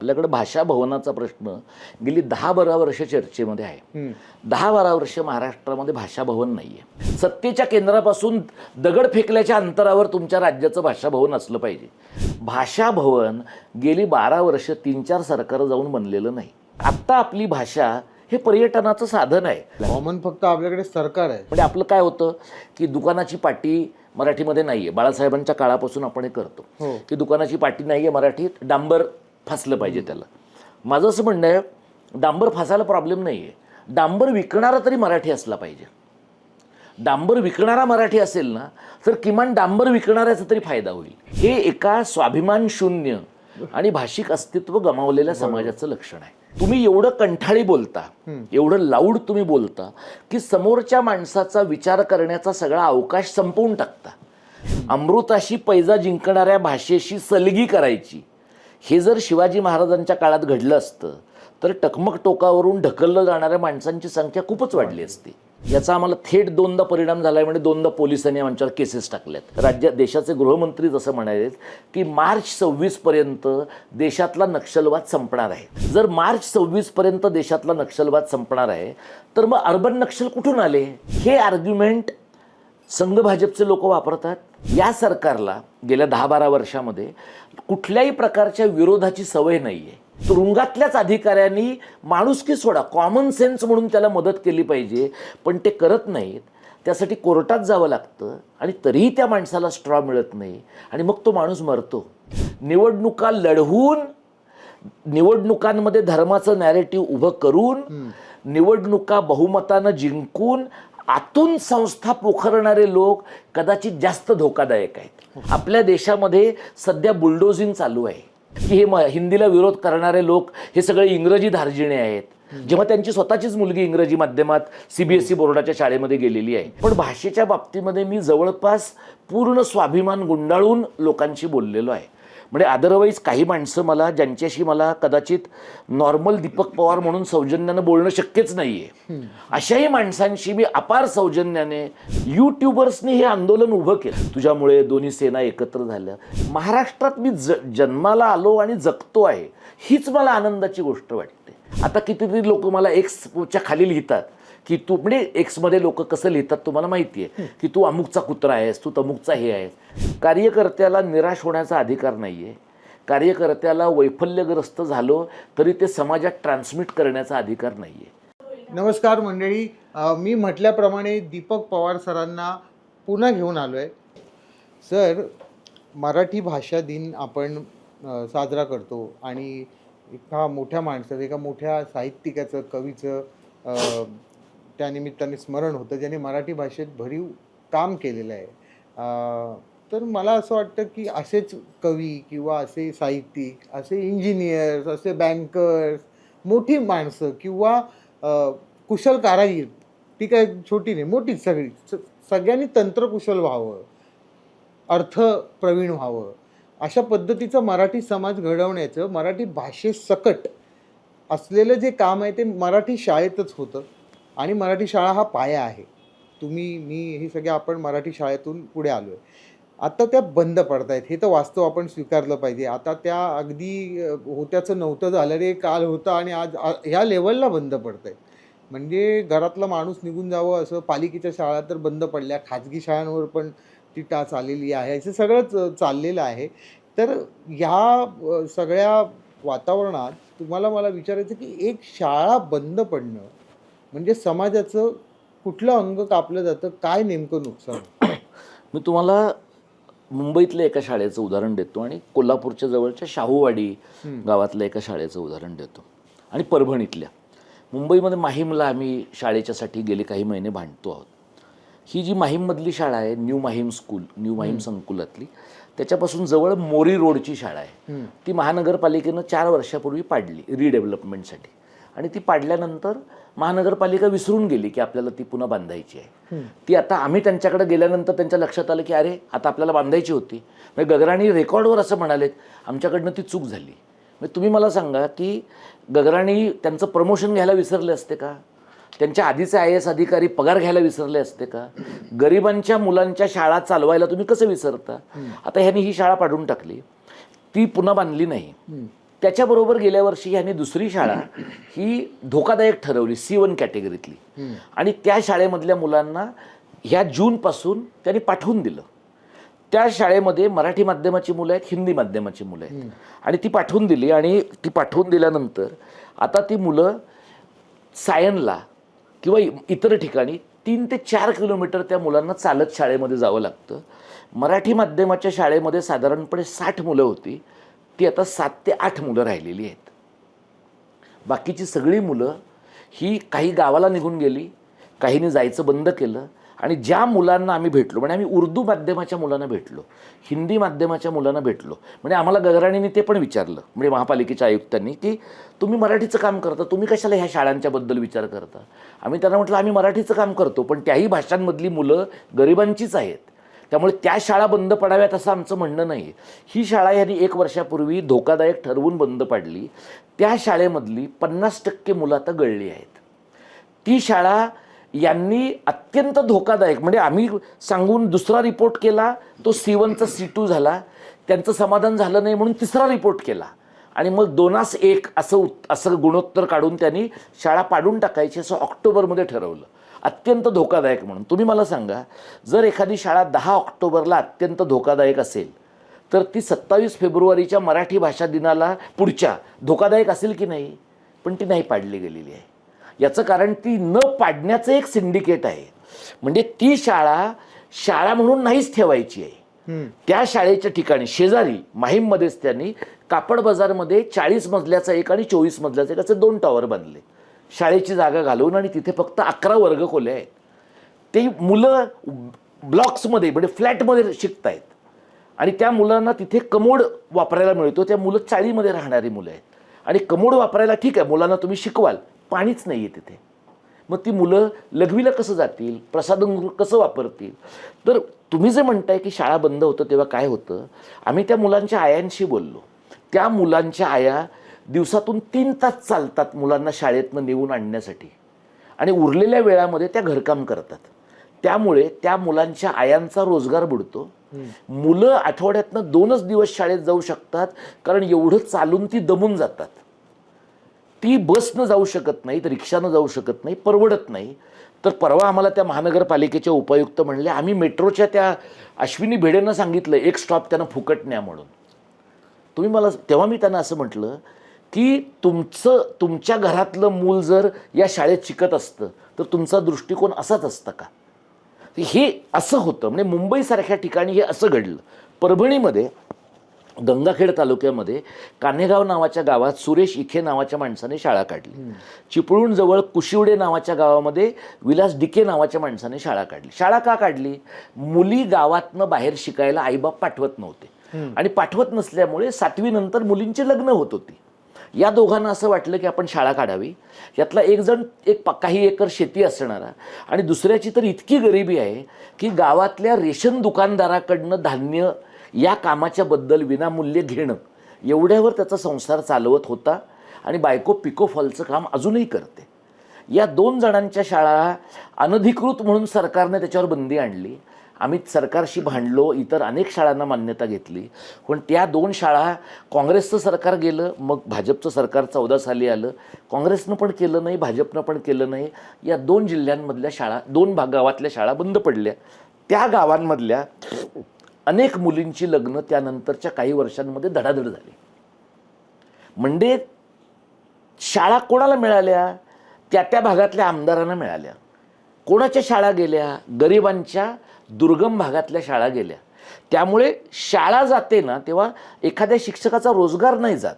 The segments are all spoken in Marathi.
आपल्याकडे भाषा भवनाचा प्रश्न गेली 10-12 वर्ष चर्चेमध्ये आहे. 10-12 वर्ष महाराष्ट्रामध्ये भाषा भवन नाहीये. सत्तेच्या केंद्रापासून दगड फेकल्याच्या अंतरावर तुमच्या राज्याचं भाषा भवन असलं पाहिजे. भाषा भवन गेली 12 वर्ष 3-4 सरकार जाऊन बनलेलं नाही. आत्ता आपली भाषा हे पर्यटनाचं साधन आहे. कॉमन फक्त आपल्याकडे सरकार आहे. म्हणजे आपलं काय होतं की दुकानाची पाटी मराठीमध्ये नाहीये. बाळासाहेबांच्या काळापासून आपण हे करतो की दुकानाची पाटी नाहीये मराठीत, डांबर फासलं पाहिजे त्याला. माझं असं म्हणणं आहे, डांबर फासायला प्रॉब्लेम नाही आहे, डांबर विकणारा तरी मराठी असला पाहिजे. डांबर विकणारा मराठी असेल ना तर किमान डांबर विकणाऱ्याचा तरी फायदा होईल. हे एका स्वाभिमान शून्य आणि भाषिक अस्तित्व गमावलेल्या समाजाचं लक्षण आहे. तुम्ही एवढं कंठाळी बोलता, एवढं लाऊड तुम्ही बोलता की समोरच्या माणसाचा विचार करण्याचा सगळा अवकाश संपवून टाकता. अमृताशी पैजा जिंकणाऱ्या भाषेशी सलगी करायची, हे जर शिवाजी महाराजांच्या काळात घडलं असतं तर टकमक टोकावरून ढकललं जाणाऱ्या माणसांची संख्या खूपच वाढली असती. याचा आम्हाला थेट 2दा परिणाम झाला आहे. म्हणजे 2दा पोलिसांनी आमच्यावर केसेस टाकल्यात. देशाचे गृहमंत्री जसं म्हणाले की मार्च 26 पर्यंत देशातला नक्षलवाद संपणार आहे. जर मार्च 26 पर्यंत देशातला नक्षलवाद संपणार आहे तर मग अर्बन नक्षल कुठून आले? हे आर्ग्युमेंट संघ भाजपचे लोक वापरतात. या सरकारला गेल्या 10-12 वर्षामध्ये कुठल्याही प्रकारच्या विरोधाची सवय नाहीये. तुरुंगातल्याच अधिकाऱ्यांनी माणुसकी सोडा, कॉमन सेन्स म्हणून त्याला मदत केली पाहिजे, पण ते करत नाहीत. त्यासाठी कोर्टात जावं लागतं आणि तरीही त्या माणसाला स्ट्रॉ मिळत नाही आणि मग तो माणूस मरतो. निवडणुका लढवून, निवडणुकांमध्ये धर्माचं नॅरेटिव्ह उभं करून, निवडणुका बहुमतानं जिंकून आतून संस्था पोखरणारे लोक कदाचित जास्त धोकादायक आहेत. आपल्या देशामध्ये सध्या बुलडोझिंग चालू आहे की हे हिंदीला विरोध करणारे लोक हे सगळे इंग्रजी धार्जिणे आहेत, जेव्हा त्यांची स्वतःचीच मुलगी इंग्रजी माध्यमात CBSE बोर्डाच्या शाळेमध्ये गेलेली आहे. पण भाषेच्या बाबतीमध्ये मी जवळपास पूर्ण स्वाभिमान गुंडाळून लोकांशी बोललेलो आहे. म्हणजे अदरवाईज काही माणसं मला, ज्यांच्याशी मला कदाचित नॉर्मल दीपक पवार म्हणून सौजन्यानं बोलणं शक्यच नाहीये, अशाही माणसांशी मी अपार सौजन्याने, यूट्यूबर्सनी हे आंदोलन उभं केलं. तुझ्यामुळे दोन्ही सेना एकत्र झाल्या. महाराष्ट्रात मी जन्माला आलो आणि जगतो आहे, हीच मला आनंदाची गोष्ट वाटते. आता कितीतरी लोक मला एक्सच्या खाली लिहितात की तू, म्हणजे एक्समध्ये लोक कसं लिहितात तुम्हाला माहिती आहे की तू अमुकचा कुत्रा आहेस, तू तमुकचा हे आहेस. कार्यकर्त्याला निराश होण्याचा अधिकार नाही आहे. कार्यकर्त्याला वैफल्यग्रस्त झालो तरी ते समाजात ट्रान्समिट करण्याचा अधिकार नाही आहे. नमस्कार मंडळी, मी म्हटल्याप्रमाणे दीपक पवार सरांना पुन्हा घेऊन आलो आहे. सर, मराठी भाषा दिन आपण साजरा करतो आणि एका मोठ्या माणसाचं, एका मोठ्या साहित्यिकाचं, कवीचं त्यानिमित्ताने स्मरण होतं, ज्याने मराठी भाषेत भरीव काम केलेलं आहे. तर मला असं वाटतं की असेच कवी किंवा असे साहित्यिक, असे इंजिनियर्स, असे बँकर्स, मोठी माणसं किंवा कुशल कारागीर, ती काय छोटी नाही, मोठी सगळ्यांनी तंत्रकुशल व्हावं, अर्थप्रवीण व्हावं, अशा पद्धतीचं मराठी समाज घडवण्याचं, मराठी भाषेसकट असलेलं जे काम आहे ते मराठी शाळेतच होतं. आणि मराठी शाळा हा पाया आहे. मी हे सगळे आपण मराठी शाळेतून पुढे आलो आहे. आता त्या बंद पडत आहेत, हे तर वास्तव आपण स्वीकारलं पाहिजे. आता त्या अगदी होत्याचं नव्हतं झालं रे काल होतं आणि आज ह्या लेवलला बंद पडत आहेत. म्हणजे घरातला माणूस निघून जावं असं. पालिकेच्या शाळा तर बंद पडल्या, खाजगी शाळांवर पण ती टाच आलेली आहे, असं सगळंच चाललेलं आहे. तर ह्या सगळ्या वातावरणात तुम्हाला मला विचारायचं की एक शाळा बंद पडणं म्हणजे समाजाचं कुठलं अंग कापलं जातं, काय नेमकं नुकसान? मी तुम्हाला मुंबईतल्या एका शाळेचं उदाहरण देतो आणि कोल्हापूरच्या जवळच्या शाहूवाडी गावातल्या एका शाळेचं उदाहरण देतो आणि परभणीतल्या. मुंबईमध्ये माहीमला आम्ही शाळेच्यासाठी गेले काही महिने भांडतो आहोत. ही जी माहीममधली शाळा आहे, new Mahim school, new Mahim संकुलातली, त्याच्यापासून जवळ मोरी रोडची शाळा आहे. ती महानगरपालिकेनं 4 वर्षापूर्वी पाडली रिडेव्हलपमेंटसाठी. आणि ती पाडल्यानंतर महानगरपालिका विसरून गेली की आपल्याला ती पुन्हा बांधायची आहे. ती आता आम्ही त्यांच्याकडे गेल्यानंतर त्यांच्या लक्षात आलं की अरे आता आपल्याला बांधायची होती. म्हणजे गगराणी रेकॉर्डवर असं म्हणालेत, आमच्याकडनं ती चूक झाली. म्हणजे तुम्ही मला सांगा की गगराणी त्यांचं प्रमोशन घ्यायला विसरले असते का? त्यांच्या आधीचे IAS अधिकारी पगार घ्यायला विसरले असते का? गरिबांच्या मुलांच्या शाळा चालवायला तुम्ही कसं विसरता? आता ह्यांनी ही शाळा पाडून टाकली, ती पुन्हा बांधली नाही. त्याच्याबरोबर गेल्या वर्षी ह्यांनी दुसरी शाळा ही धोकादायक ठरवली C1 कॅटेगरीतली, आणि त्या शाळेमधल्या मुलांना ह्या जूनपासून त्यांनी पाठवून दिलं. त्या शाळेमध्ये मराठी माध्यमाची मुलं आहेत, हिंदी माध्यमाची मुलं आहेत, आणि ती पाठवून दिली. आणि ती पाठवून दिल्यानंतर आता ती मुलं सायनला किंवा इतर ठिकाणी 3 ते 4 किलोमीटर त्या मुलांना चालत शाळेमध्ये जावं लागतं. मराठी माध्यमाच्या शाळेमध्ये साधारणपणे 60 मुलं होती, ती आता 7 ते 8 मुलं राहिलेली आहेत. बाकीची सगळी मुलं ही काही गावाला निघून गेली, काहींनी जायचं बंद केलं. आणि ज्या मुलांना आम्ही भेटलो, म्हणजे आम्ही उर्दू माध्यमाच्या मुलांना भेटलो, हिंदी माध्यमाच्या मुलांना भेटलो, म्हणजे आम्हाला गगराणीने ते पण विचारलं, म्हणजे महापालिकेच्या आयुक्तांनी, की तुम्ही मराठीचं काम करता, तुम्ही कशाला ह्या शाळांच्याबद्दल विचार करता. आम्ही त्यांना म्हटलं आम्ही मराठीचं काम करतो, पण त्याही भाषांमधली मुलं गरिबांचीच आहेत, त्यामुळे त्या शाळा बंद पडाव्यात असं आमचं म्हणणं नाही. ही शाळा यांनी 1 वर्षापूर्वी धोकादायक ठरवून बंद पाडली. त्या शाळेमधली 50% मुलं आता गळली आहेत. ती शाळा यांनी अत्यंत धोकादायक, म्हणजे आम्ही सांगून दुसरा रिपोर्ट केला, तो C1चा C2 झाला, त्यांचं समाधान झालं नाही म्हणून तिसरा रिपोर्ट केला, आणि मग 2-1 असं गुणोत्तर काढून त्यांनी शाळा पाडून टाकायची असं ऑक्टोबरमध्ये ठरवलं, अत्यंत धोकादायक म्हणून. तुम्ही मला सांगा, जर एखादी शाळा 10 ऑक्टोबरला अत्यंत धोकादायक असेल, तर ती 27 फेब्रुवारीच्या मराठी भाषा दिनाला पुढच्या धोकादायक असेल की नाही? पण ती नाही पाडली गेलेली आहे. याचं कारण ती न पाडण्याचं एक सिंडिकेट आहे. म्हणजे ती शाळा म्हणून नाहीच ठेवायची आहे. त्या शाळेच्या ठिकाणी शेजारी माहीममध्येच त्यांनी कापड बाजारमध्ये 40 मजल्याचा एक आणि 24 मजल्याचा एक असे 2 टॉवर बांधले शाळेची जागा घालवून, आणि तिथे फक्त 11 वर्ग खोल्या आहेत. ते मुलं ब्लॉक्समध्ये म्हणजे फ्लॅटमध्ये शिकतायत, आणि त्या मुलांना तिथे कमोड वापरायला मिळतो. त्या मुलं चाळीमध्ये राहणारी मुलं आहेत, आणि कमोड वापरायला ठीक आहे, मुलांना तुम्ही शिकवाल, पाणीच नाही आहे तिथे. मग ती मुलं लघवीला कसं जातील, प्रसाधनगृह कसं वापरतील? तर तुम्ही जे म्हणताय की शाळा बंद होतं तेव्हा काय होतं, आम्ही त्या मुलांच्या आयांशी बोललो. त्या मुलांच्या आया दिवसातून 3 तास चालतात मुलांना शाळेतनं नेऊन आणण्यासाठी, आणि उरलेल्या वेळामध्ये त्या घरकाम करतात. त्यामुळे त्या मुलांच्या आयांचा रोजगार बुडतो. मुलं आठवड्यातनं 2च दिवस शाळेत जाऊ शकतात, कारण एवढं चालून ती दमून जातात. ती बसनं जाऊ शकत नाही, तर रिक्षानं जाऊ शकत नाही, परवडत नाही. तर परवा आम्हाला त्या महानगरपालिकेचे उपायुक्त म्हणले, आम्ही मेट्रोच्या त्या अश्विनी भेडेंना सांगितलं 1 स्टॉप त्यांना फुकट न्या म्हणून. तुम्ही मला तेव्हा मी त्यांना असं म्हटलं की तुमच्या घरातलं मूल जर या शाळेत शिकत असतं तर तुमचा दृष्टिकोन असाच असता का? हे असं होतं. म्हणजे मुंबईसारख्या ठिकाणी हे असं घडलं. परभणीमध्ये गंगाखेड तालुक्यामध्ये कान्हेगाव नावाच्या गावात सुरेश इखे नावाच्या माणसाने शाळा काढली. चिपळूणजवळ कुशिवडे नावाच्या गावामध्ये विलास डिके नावाच्या माणसाने शाळा काढली. शाळा का काढली? मुली गावातनं बाहेर शिकायला आईबाप पाठवत नव्हते, आणि पाठवत नसल्यामुळे 7वी नंतर मुलींची लग्न होत होती. या दोघांना असं वाटलं की आपण शाळा काढावी. यातला एक जण काही एकर शेती असणारा, आणि दुसऱ्याची तर इतकी गरिबी आहे की गावातल्या रेशन दुकानदाराकडनं धान्य या कामाच्या बद्दल विनामूल्य घेणं, एवढ्यावर त्याचा संसार चालवत होता. आणि बायको पिकोफॉलचं काम अजूनही करते. या 2 जणांच्या शाळा अनधिकृत म्हणून सरकारने त्याच्यावर बंदी आणली. आम्ही सरकारशी भांडलो, इतर अनेक शाळांना मान्यता घेतली, पण त्या 2 शाळा काँग्रेसचं सरकार गेलं, मग भाजपचं सरकार 14 साली आलं, काँग्रेसनं पण केलं नाही, भाजपनं पण केलं नाही. या 2 जिल्ह्यांमधल्या शाळा, 2 गावातल्या शाळा बंद पडल्या. त्या गावांमधल्या अनेक मुलींची लग्न त्यानंतरच्या काही वर्षांमध्ये धडाधड झाली. म्हणजे शाळा कोणाला मिळाल्या? त्या भागातल्या आमदारांना मिळाल्या. कोणाच्या शाळा गेल्या? गरिबांच्या दुर्गम भागातल्या शाळा गेल्या. त्यामुळे शाळा जाते ना तेव्हा एखाद्या शिक्षकाचा रोजगार नाही जात,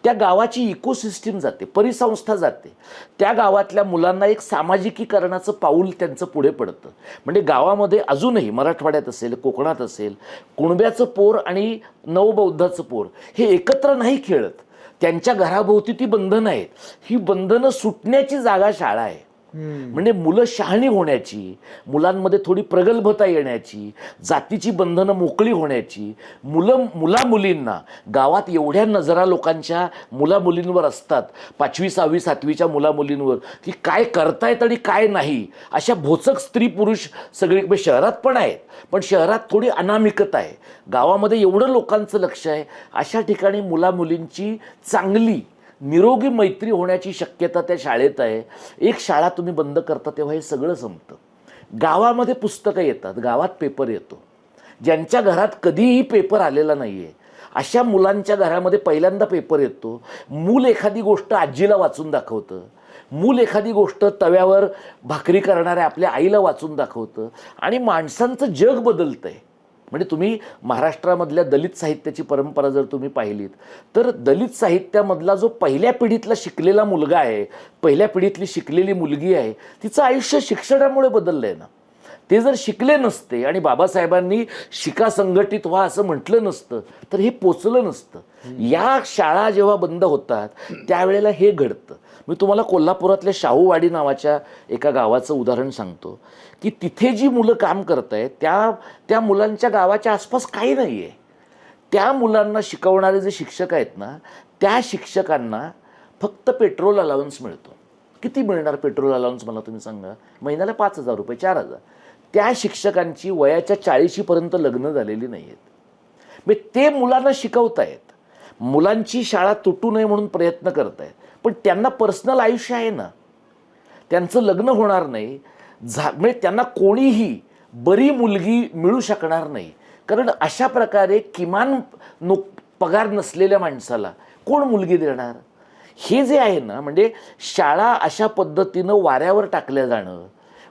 त्या गावाची इकोसिस्टीम जाते, परिसंस्था जाते. त्या गावातल्या मुलांना एक सामाजिकीकरणाचं पाऊल त्यांचं पुढे पडतं. म्हणजे गावामध्ये अजूनही मराठवाड्यात असेल, कोकणात असेल, कुणब्याचं पोर आणि नवबौद्धाचं पोर हे एकत्र नाही खेळत. त्यांच्या घराभोवती ती बंधनं आहेत. ही बंधनं सुटण्याची जागा शाळा आहे. म्हणजे मुलं शहाणी होण्याची, मुलांमध्ये थोडी प्रगल्भता येण्याची, जातीची बंधनं मोकळी होण्याची, मुलींना गावात एवढ्या नजरा लोकांच्या मुलींवर असतात, 5वी 6वी 7वीच्या मुलींवर, की काय करतायत आणि काय नाही, अशा भोचक स्त्री पुरुष सगळी शहरात पण आहेत, पण शहरात थोडी अनामिकता आहे, गावामध्ये एवढं लोकांचं लक्ष आहे, अशा ठिकाणी मुलींची चांगली निरोगी मैत्री होण्याची शक्यता त्या शाळेत आहे. एक शाळा तुम्ही बंद करता तेव्हा हे सगळं संपतं. गावामध्ये पुस्तकं येतात, गावात पेपर येतो. ज्यांच्या घरात कधीही पेपर आलेला नाही आहे अशा मुलांच्या घरामध्ये पहिल्यांदा पेपर येतो. मूल एखादी गोष्ट आजीला वाचून दाखवतं, मूल एखादी गोष्ट तव्यावर भाकरी करणाऱ्या आपल्या आईला वाचून दाखवतं आणि माणसांचं जग बदलतं आहे. म्हणजे तुम्ही महाराष्ट्रामधल्या दलित साहित्याची परंपरा जर तुम्ही पाहिलीत तर दलित साहित्यामधला जो पहिल्या पिढीतला शिकलेला मुलगा आहे, पहिल्या पिढीतली शिकलेली मुलगी आहे, तिचं आयुष्य शिक्षणामुळे बदललं आहे ना. ते जर शिकले नसते आणि बाबासाहेबांनी शिका संघटित व्हा असं म्हटलं नसतं तर हे पोचलं नसतं. या शाळा जेव्हा बंद होतात त्यावेळेला हे घडतं. मी तुम्हाला कोल्हापुरातल्या शाहूवाडी नावाच्या एका गावाचं उदाहरण सांगतो की तिथे जी मुलं काम करत आहेत त्या मुलांच्या गावाच्या आसपास काही नाही आहे. त्या मुलांना शिकवणारे जे शिक्षक आहेत ना, त्या शिक्षकांना फक्त पेट्रोल अलाउन्स मिळतो. किती मिळणार पेट्रोल अलाउन्स मला तुम्ही सांगा? महिन्याला 5,000 रुपये, 4,000. त्या शिक्षकांची वयाच्या 40पर्यंत लग्न झालेली नाही आहेत. मग ते मुलांना शिकवतायत, मुलांची शाळा तुटू नये म्हणून प्रयत्न करतायत, पण त्यांना पर्सनल आयुष्य आहे ना, त्यांचं लग्न होणार नाही, म्हणजे त्यांना कोणीही बरी मुलगी मिळू शकणार नाही. कारण अशा प्रकारे किमान पगार नसलेल्या माणसाला कोण मुलगी देणार? हे जे आहे ना, म्हणजे शाळा अशा पद्धतीनं वाऱ्यावर टाकल्या जाणं,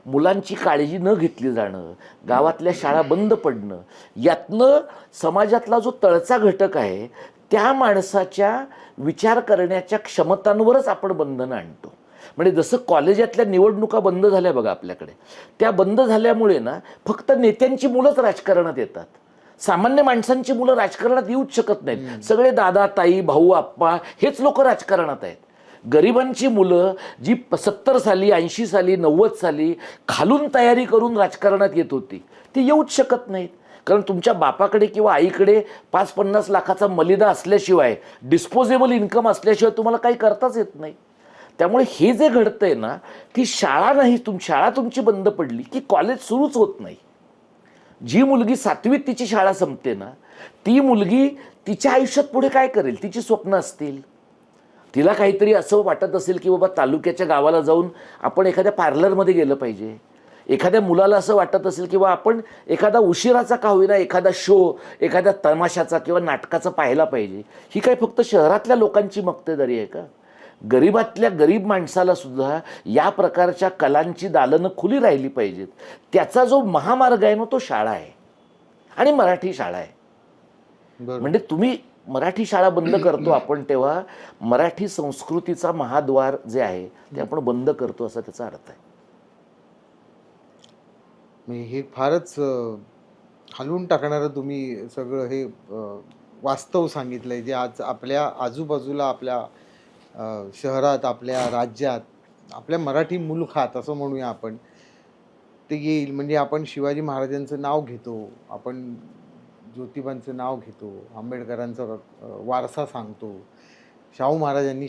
मुलांची काळजी न घेतली जाणं, गावातल्या शाळा बंद पडणं, यातनं समाजातला जो तळचा घटक आहे त्या माणसाच्या विचार करण्याच्या क्षमतांवरच आपण बंधनं आणतो. म्हणजे जसं कॉलेजातल्या निवडणुका बंद झाल्या बघा आपल्याकडे, त्या बंद झाल्यामुळे ना फक्त नेत्यांची मुलंच राजकारणात येतात, सामान्य माणसांची मुलं राजकारणात येऊच शकत नाहीत. सगळे दादा ताई भाऊ आप्पा हेच लोक राजकारणात आहेत. गरिबांची मुलं जी 70 साली 80 साली 90 साली खालून तयारी करून राजकारणात येत होती ती येऊच शकत नाहीत. कारण तुमच्या बापाकडे किंवा आईकडे 5-50 लाखाचा मलिदा असल्याशिवाय, डिस्पोजेबल इन्कम असल्याशिवाय तुम्हाला काही करताच येत नाही. त्यामुळे हे जे घडतंय ना की शाळा नाही, शाळा तुमची बंद पडली की कॉलेज सुरूच होत नाही. जी मुलगी 7वीत तिची शाळा संपते ना, ती मुलगी तिच्या आयुष्यात पुढे काय करेल? तिची स्वप्न असतील. तिला काहीतरी असं वाटत असेल की बाबा तालुक्याच्या गावाला जाऊन आपण एखाद्या पार्लरमध्ये गेलं पाहिजे. एखाद्या मुलाला असं वाटत असेल किंवा आपण एखादा उशिराचा का होईना एखादा शो, एखाद्या तमाशाचा किंवा नाटकाचा पाहायला पाहिजे. ही काय फक्त शहरातल्या लोकांची मक्तेदारी आहे का? गरीबातल्या गरीब माणसाला सुद्धा या प्रकारच्या कलांची दालनं खुली राहिली पाहिजेत. त्याचा जो महामार्ग आहे ना तो शाळा आहे आणि मराठी शाळा आहे. म्हणजे तुम्ही मराठी शाळा बंद करतो आपण तेव्हा मराठी संस्कृतीचा महाद्वार जे आहे ते आपण बंद करतो असा त्याचा अर्थ आहे. हे फारच हलवून टाकणारं तुम्ही सगळं हे वास्तव सांगितलंय, जे आज आपल्या आजूबाजूला, आपल्या शहरात, आपल्या राज्यात, आपल्या मराठी मुलखात असं म्हणूया आपण, ते येईल. म्हणजे आपण शिवाजी महाराजांचं नाव घेतो, आपण ज्योतिबांचं नाव घेतो, आंबेडकरांचा वारसा सांगतो, शाहू महाराजांनी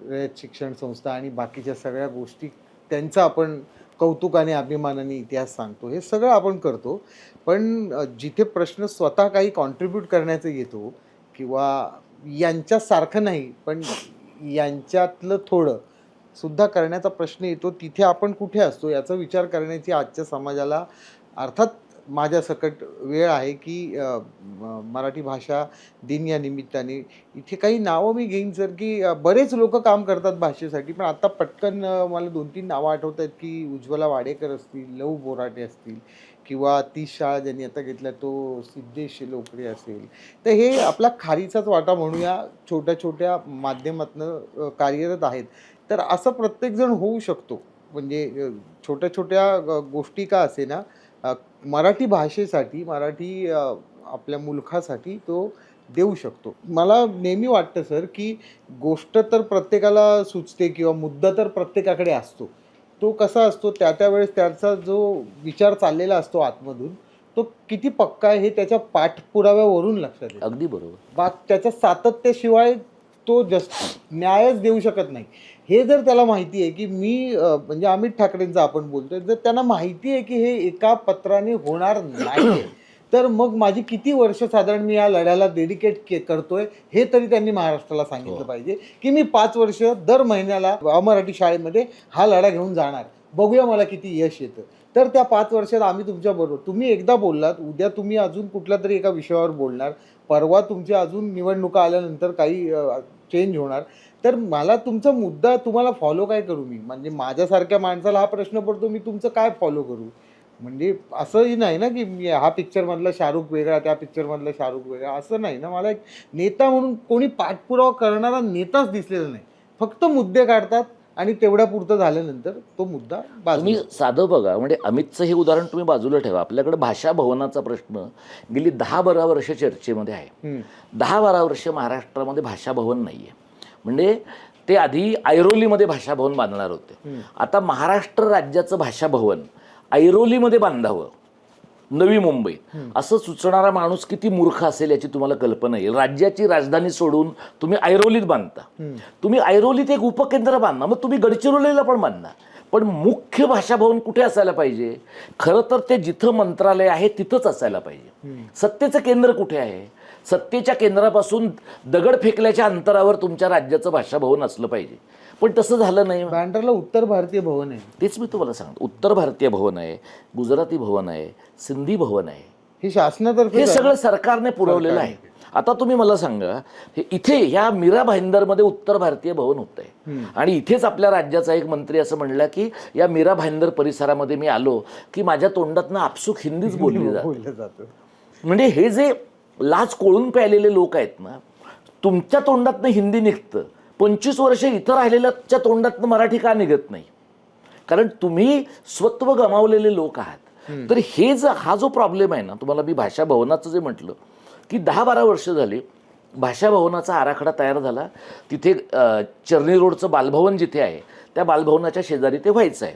रयत शिक्षण संस्था आणि बाकीच्या सगळ्या गोष्टी त्यांचा आपण कौतुकाने अभिमानाने इतिहास सांगतो. हे सगळं आपण करतो, पण जिथे प्रश्न स्वतः काही कॉन्ट्रीब्यूट करण्याचा येतो किंवा यांच्यासारखं नाही पण यांच्यातलं थोडं सुद्धा करण्याचा प्रश्न येतो, तिथे आपण कुठे असतो याचा विचार करण्याची आजच्या समाजाला अर्थात माझ्या सकट वेळ आहे की मराठी भाषा दिन या निमित्ताने इथे काही नावं मी घेईन सर, की बरेच लोक काम करतात भाषेसाठी, पण आता पटकन मला 2-3 नावं आठवत आहेत की उज्ज्वला वाडेकर असतील, लहू बोराटे असतील, किंवा 30 शाळा ज्यांनी आता घेतल्या तो सिद्धेश लोकरे असेल. तर हे आपला खारीचाच वाटा म्हणूया, छोट्या छोट्या माध्यमातनं कार्यरत आहेत. तर असं प्रत्येकजण होऊ शकतो. म्हणजे छोट्या छोट्या गोष्टी का असे ना, मराठी भाषेसाठी, मराठी आपल्या मुलखासाठी तो देऊ शकतो. मला नेहमी वाटतं सर की गोष्ट तर प्रत्येकाला सुचते किंवा मुद्दा तर प्रत्येकाकडे असतो, तो कसा असतो त्या वेळेस त्याचा जो विचार चाललेला असतो आतमधून तो किती पक्का आहे हे त्याच्या पाठपुराव्यावरून लक्षात येतं. अगदी बरोबर. त्याच्या सातत्याशिवाय तो न्यायच देऊ शकत नाही. हे जर त्याला माहिती आहे की मी म्हणजे अमित ठाकरेंचं आपण बोलतोय, जर त्यांना माहिती आहे की हे एका पत्राने होणार नाही, तर मग माझी किती वर्ष साधारण मी या लढ्याला डेडिकेट करतोय हे तरी त्यांनी महाराष्ट्राला सांगितलं पाहिजे की मी 5 वर्ष दर महिन्याला अमराठी शाळेमध्ये हा लढा घेऊन जाणार, बघूया मला किती यश येतं. तर त्या 5 वर्षात आम्ही तुमच्याबरोबर, तुम्ही एकदा बोललात, उद्या तुम्ही अजून कुठल्या तरी एका विषयावर बोलणार, परवा तुमच्या अजून निवडणुका आल्यानंतर काही चेंज होणार. तर मला तुमचा मुद्दा, तुम्हाला फॉलो काय करू मी, म्हणजे माझ्यासारख्या माणसाला हा प्रश्न पडतो, मी तुमचं काय फॉलो करू. म्हणजे असंही नाही ना की मी हा पिक्चरमधला शाहरुख वेगळा, त्या पिक्चरमधला शाहरुख वेगळा, असं नाही ना. मला एक नेता म्हणून कोणी पाठपुरावा करणारा नेताच दिसलेला नाही. फक्त मुद्दे काढतात आणि तेवढ्या पुरतं झाल्यानंतर तो मुद्दा तुम्ही साधं बघा, म्हणजे अमितचं हे उदाहरण तुम्ही बाजूला ठेवा. आपल्याकडे भाषा भवनाचा प्रश्न गेली 10-12 वर्ष चर्चेमध्ये आहे. 10-12 वर्ष महाराष्ट्रामध्ये भाषा भवन नाही आहे. म्हणजे ते आधी ऐरोलीमध्ये भाषा भवन बांधणार होते. आता महाराष्ट्र राज्याचं भाषा भवन ऐरोलीमध्ये बांधावं, नवी मुंबईत, असं सुचणारा माणूस किती मूर्ख असेल याची तुम्हाला कल्पना येईल. राज्याची राजधानी सोडून तुम्ही ऐरोलीत बांधता. तुम्ही ऐरोलीत एक उपकेंद्र बांधा, मग तुम्ही गडचिरोलीला पण बांधा, पण मुख्य भाषा भवन कुठे असायला पाहिजे? खरं तर ते जिथं मंत्रालय आहे तिथंच असायला पाहिजे. सत्तेचं केंद्र कुठे आहे? सत्तेच्या केंद्रापासून दगड फेकल्याच्या अंतरावर तुमच्या राज्याचं भाषा भवन असलं पाहिजे, पण तसं झालं नाही. बँड्राला उत्तर भारतीय भवन आहे. तेच मी तुम्हाला सांगतो, उत्तर भारतीय भवन आहे, गुजराती भवन आहे, सिंधी भवन आहे, हे शासनातर्फे, हे सगळं सरकारने पुरवलेलं आहे. आता तुम्ही मला सांगा, हे इथे ह्या मीरा भाईंदरमध्ये उत्तर भारतीय भवन होत आहे, आणि इथेच आपल्या राज्याचा एक मंत्री असं म्हणला की या मीरा भाईंदर परिसरामध्ये मी आलो की माझ्या तोंडातनं आपसूक हिंदीच बोलली जाते. म्हणजे हे जे लाच कोळून प्यायलेले लोक आहेत ना, तुमच्या तोंडातनं हिंदी निघतं, 25 वर्ष इथं राहिलेल्याच्या तोंडातनं मराठी का निघत नाही? कारण तुम्ही स्वत्व गमावलेले लोक आहात. तर हे हा जो प्रॉब्लेम आहे ना, तुम्हाला मी भाषा भवनाचं जे म्हटलं की 10-12 वर्ष झाली भाषा भवनाचा आराखडा तयार झाला. तिथे चर्नी रोडचं बालभवन जिथे आहे त्या बालभवनाच्या शेजारी ते व्हायचं आहे.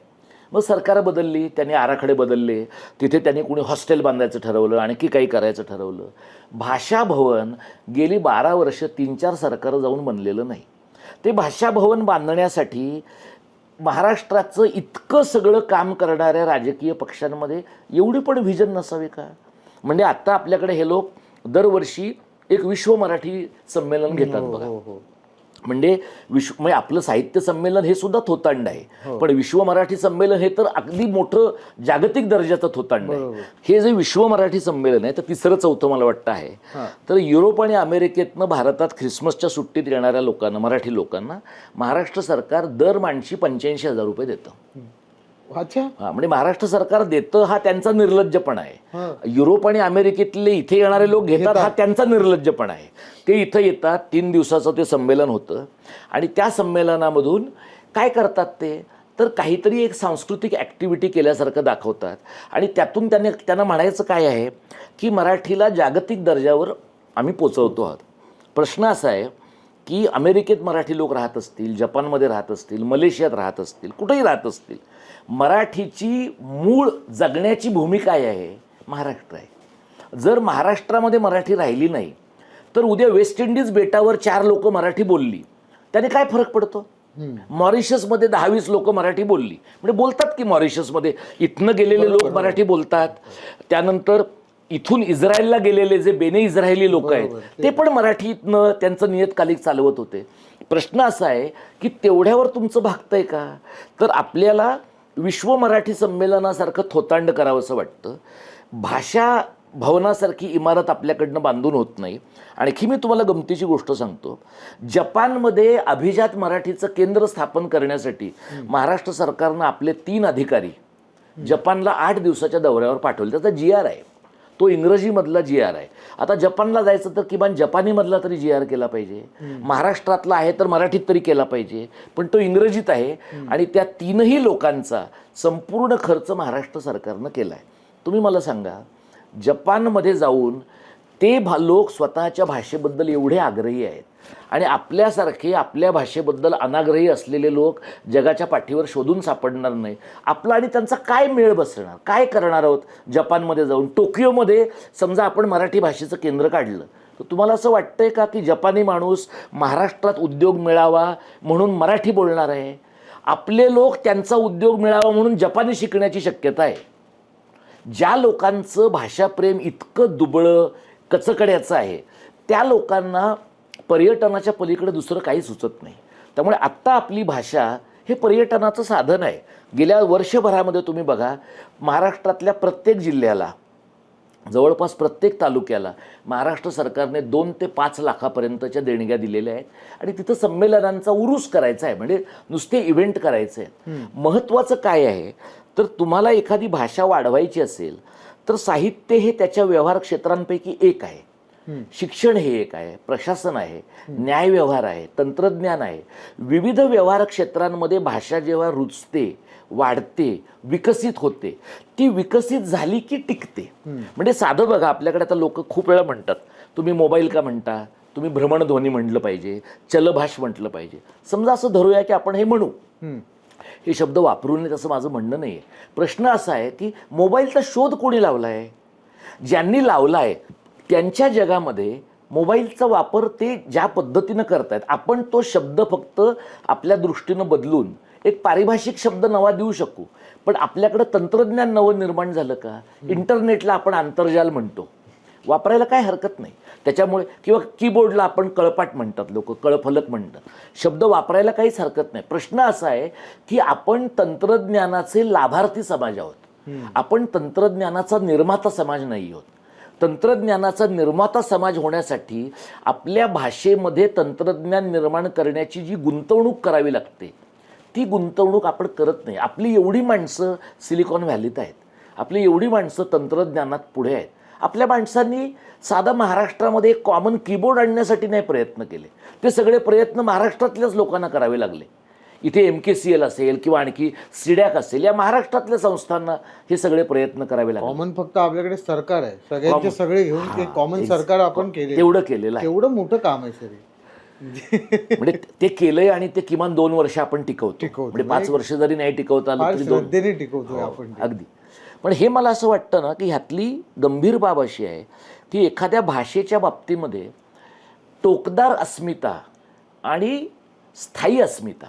मग सरकार बदलली, त्यांनी आराखडे बदलले, तिथे त्यांनी कोणी हॉस्टेल बांधायचं ठरवलं, आणखी काही करायचं ठरवलं. भाषा भवन गेली 12 वर्ष 3-4 सरकारं जाऊन बनलेलं नाही. ते भाषा भवन बांधण्यासाठी महाराष्ट्राचं इतकं सगळं काम करणाऱ्या राजकीय पक्षांमध्ये एवढी पण व्हिजन नसावी का? म्हणजे आत्ता आपल्याकडे हे लोक दरवर्षी एक विश्व मराठी संमेलन घेतात बघा. म्हणजे म्हणजे आपलं साहित्य संमेलन हे सुद्धा थोतांड आहे, पण विश्व मराठी संमेलन हे तर अगदी मोठं जागतिक दर्जाचं थोतांड आहे. हे जे विश्व मराठी संमेलन आहे तर 3रं-4थं मला वाटतं आहे. तर युरोप आणि अमेरिकेतनं भारतात ख्रिसमसच्या सुट्टीत येणाऱ्या लोकांना, मराठी लोकांना महाराष्ट्र सरकार दर माणशी 85,000 रुपये देतं. अच्छा, म्हणजे महाराष्ट्र सरकार देतं हा त्यांचा निर्लज्जपणा आहे. युरोप आणि अमेरिकेतले इथे येणारे लोक घेतात हा त्यांचा निर्लज्जपणा आहे. ते इथं येतात, 3 दिवसाचं ते संमेलन होतं, आणि त्या संमेलनामधून काय करतात ते, तर काहीतरी एक सांस्कृतिक ॲक्टिव्हिटी केल्यासारखं दाखवतात, आणि त्यातून त्यांना म्हणायचं काय आहे की मराठीला जागतिक दर्जावर आम्ही पोचवतो आहोत. प्रश्न असा आहे की अमेरिकेत मराठी लोक राहत असतील, जपानमध्ये राहत असतील, मलेशियात राहत असतील, कुठेही राहत असतील, मराठीची मूळ जगण्याची भूमी काय आहे? महाराष्ट्र आहे. जर महाराष्ट्रामध्ये मराठी राहिली नाही तर उद्या वेस्ट इंडिज बेटावर 4 लोक मराठी बोलली, त्याने काय फरक पडतो? मॉरिशसमध्ये 10-20 लोक मराठी बोलली, म्हणजे बोलतात की मॉरिशसमध्ये इथनं गेलेले लोक मराठी बोलतात. त्यानंतर इथून इस्रायलला गेलेले जे बेने इस्रायली लोक आहेत ते पण मराठीतनं त्यांचं नियतकालिक चालवत होते. प्रश्न असा आहे की तेवढ्यावर तुमचं भागतंय का? तर आपल्याला विश्व मराठी संमेलनासारखं थोतांड करावं असं वाटतं. भाषा भवनासारखी इमारत आपल्याकडनं बांधून होत नाही. आणखी मी तुम्हाला गमतीची गोष्ट सांगतो, जपानमध्ये अभिजात मराठीचं केंद्र स्थापन करण्यासाठी महाराष्ट्र सरकारनं आपले 3 अधिकारी जपानला 8 दिवसाच्या दौऱ्यावर पाठवले. त्याचा GR आहे, तो इंग्रजीमधला GR आहे. आता जपानला जायचं तर किमान जपानीमधला तरी GR केला पाहिजे. महाराष्ट्रातला आहे तर मराठीत तरी केला पाहिजे, पण तो इंग्रजीत आहे, आणि त्या 3ही लोकांचा संपूर्ण खर्च महाराष्ट्र सरकारनं केला आहे. तुम्ही मला सांगा, जपानमध्ये जाऊन लोक स्वतःच्या भाषेबद्दल एवढे आग्रही आहेत आणि आपल्यासारखे आपल्या भाषेबद्दल अनाग्रही असलेले लोक जगाच्या पाठीवर शोधून सापडणार नाही. आपला आणि त्यांचा काय मेळ बसणार, काय करणार आहोत. जपानमध्ये जाऊन टोकियोमध्ये समजा आपण मराठी भाषेचं केंद्र काढलं तर तुम्हाला असं वाटतंय का की जपानी माणूस महाराष्ट्रात उद्योग मिळावा म्हणून मराठी बोलणार आहे? आपले लोक त्यांचा उद्योग मिळावा म्हणून जपानी शिकण्याची शक्यता आहे. ज्या लोकांचं भाषाप्रेम इतकं दुबळं कचकड्याचं आहे त्या लोकांना पर्यटनाच्या पलीकडे दुसरं काही सुचत नाही. त्यामुळे आत्ता आपली भाषा हे पर्यटनाचं साधन आहे. गेल्या वर्षभरामध्ये तुम्ही बघा, महाराष्ट्रातल्या प्रत्येक जिल्ह्याला, जवळपास प्रत्येक तालुक्याला महाराष्ट्र सरकारने 2 ते 5 लाखापर्यंतच्या देणग्या दिलेल्या आहेत आणि तिथं संमेलनांचा उरूस करायचा आहे, म्हणजे नुसते इव्हेंट करायचे आहेत. महत्त्वाचं काय आहे तर तुम्हाला एखादी भाषा वाढवायची असेल तर साहित्य हे त्याच्या व्यवहार क्षेत्रांपैकी एक आहे. शिक्षण हे एक आहे, प्रशासन आहे, न्यायव्यवहार आहे, तंत्रज्ञान आहे. विविध व्यवहार क्षेत्रांमध्ये भाषा जेव्हा रुजते, वाढते, विकसित होते, ती विकसित झाली की टिकते. म्हणजे साधं बघा, आपल्याकडे आता लोक खूप वेळा म्हणतात तुम्ही मोबाईल का म्हणता, तुम्ही भ्रमणध्वनी म्हटलं पाहिजे, चलभाष म्हटलं पाहिजे. समजा असं धरूया की आपण हे म्हणू, हे शब्द वापरू नयेत असं माझं म्हणणं नाही आहे. प्रश्न असा आहे की मोबाईलचा शोध कोणी लावला आहे? ज्यांनी लावला आहे त्यांच्या जगामध्ये मोबाईलचा वापर ते ज्या पद्धतीनं करतायत, आपण तो शब्द फक्त आपल्या दृष्टीनं बदलून एक पारिभाषिक शब्द नवा देऊ शकू, पण आपल्याकडं तंत्रज्ञान नवं निर्माण झालं का? इंटरनेटला आपण आंतरजाल म्हणतो, वापरायला काय हरकत नाही त्याच्यामुळे. किंवा कीबोर्डला आपण कळपाट म्हणतात लोक, कळफलक म्हणतात, शब्द वापरायला काहीच हरकत नाही. प्रश्न असा आहे की आपण तंत्रज्ञानाचे लाभार्थी समाज आहोत, आपण तंत्रज्ञानाचा निर्माता समाज नाही आहोत. तंत्रज्ञानाचा निर्माता समाज होण्यासाठी आपल्या भाषेमध्ये तंत्रज्ञान निर्माण करण्याची जी गुंतवणूक करावी लागते ती गुंतवणूक आपण करत नाही. आपली एवढी माणसं सिलिकॉन व्हॅलीत आहेत, आपली एवढी माणसं तंत्रज्ञानात पुढे आहेत. आपल्या माणसांनी साधा महाराष्ट्रामध्ये एक कॉमन कीबोर्ड आणण्यासाठी नाही प्रयत्न केले, ते सगळे प्रयत्न महाराष्ट्रातल्याच लोकांना करावे लागले. इथे MKCL असेल किंवा आणखी सिडॅक असेल, या महाराष्ट्रातल्या संस्थांना हे सगळे प्रयत्न करावे लागले. कॉमन फक्त आपल्याकडे सरकार आहे, सगळ्यांचे सगळे घेऊन कॉमन सरकार आपण केले, तेवढं केलेलं आहे. एवढं मोठं काम आहे सर. म्हणजे ते केलंय आणि ते किमान 2 वर्ष आपण टिकवतो. म्हणजे 5 वर्ष जरी नाही टिकवता आलं तरी 2 टिकवतो आपण अगदी. पण हे मला असं वाटतं ना की ह्यातली गंभीर बाब अशी आहे की एखाद्या भाषेच्या बाबतीमध्ये टोकदार अस्मिता आणि स्थायी अस्मिता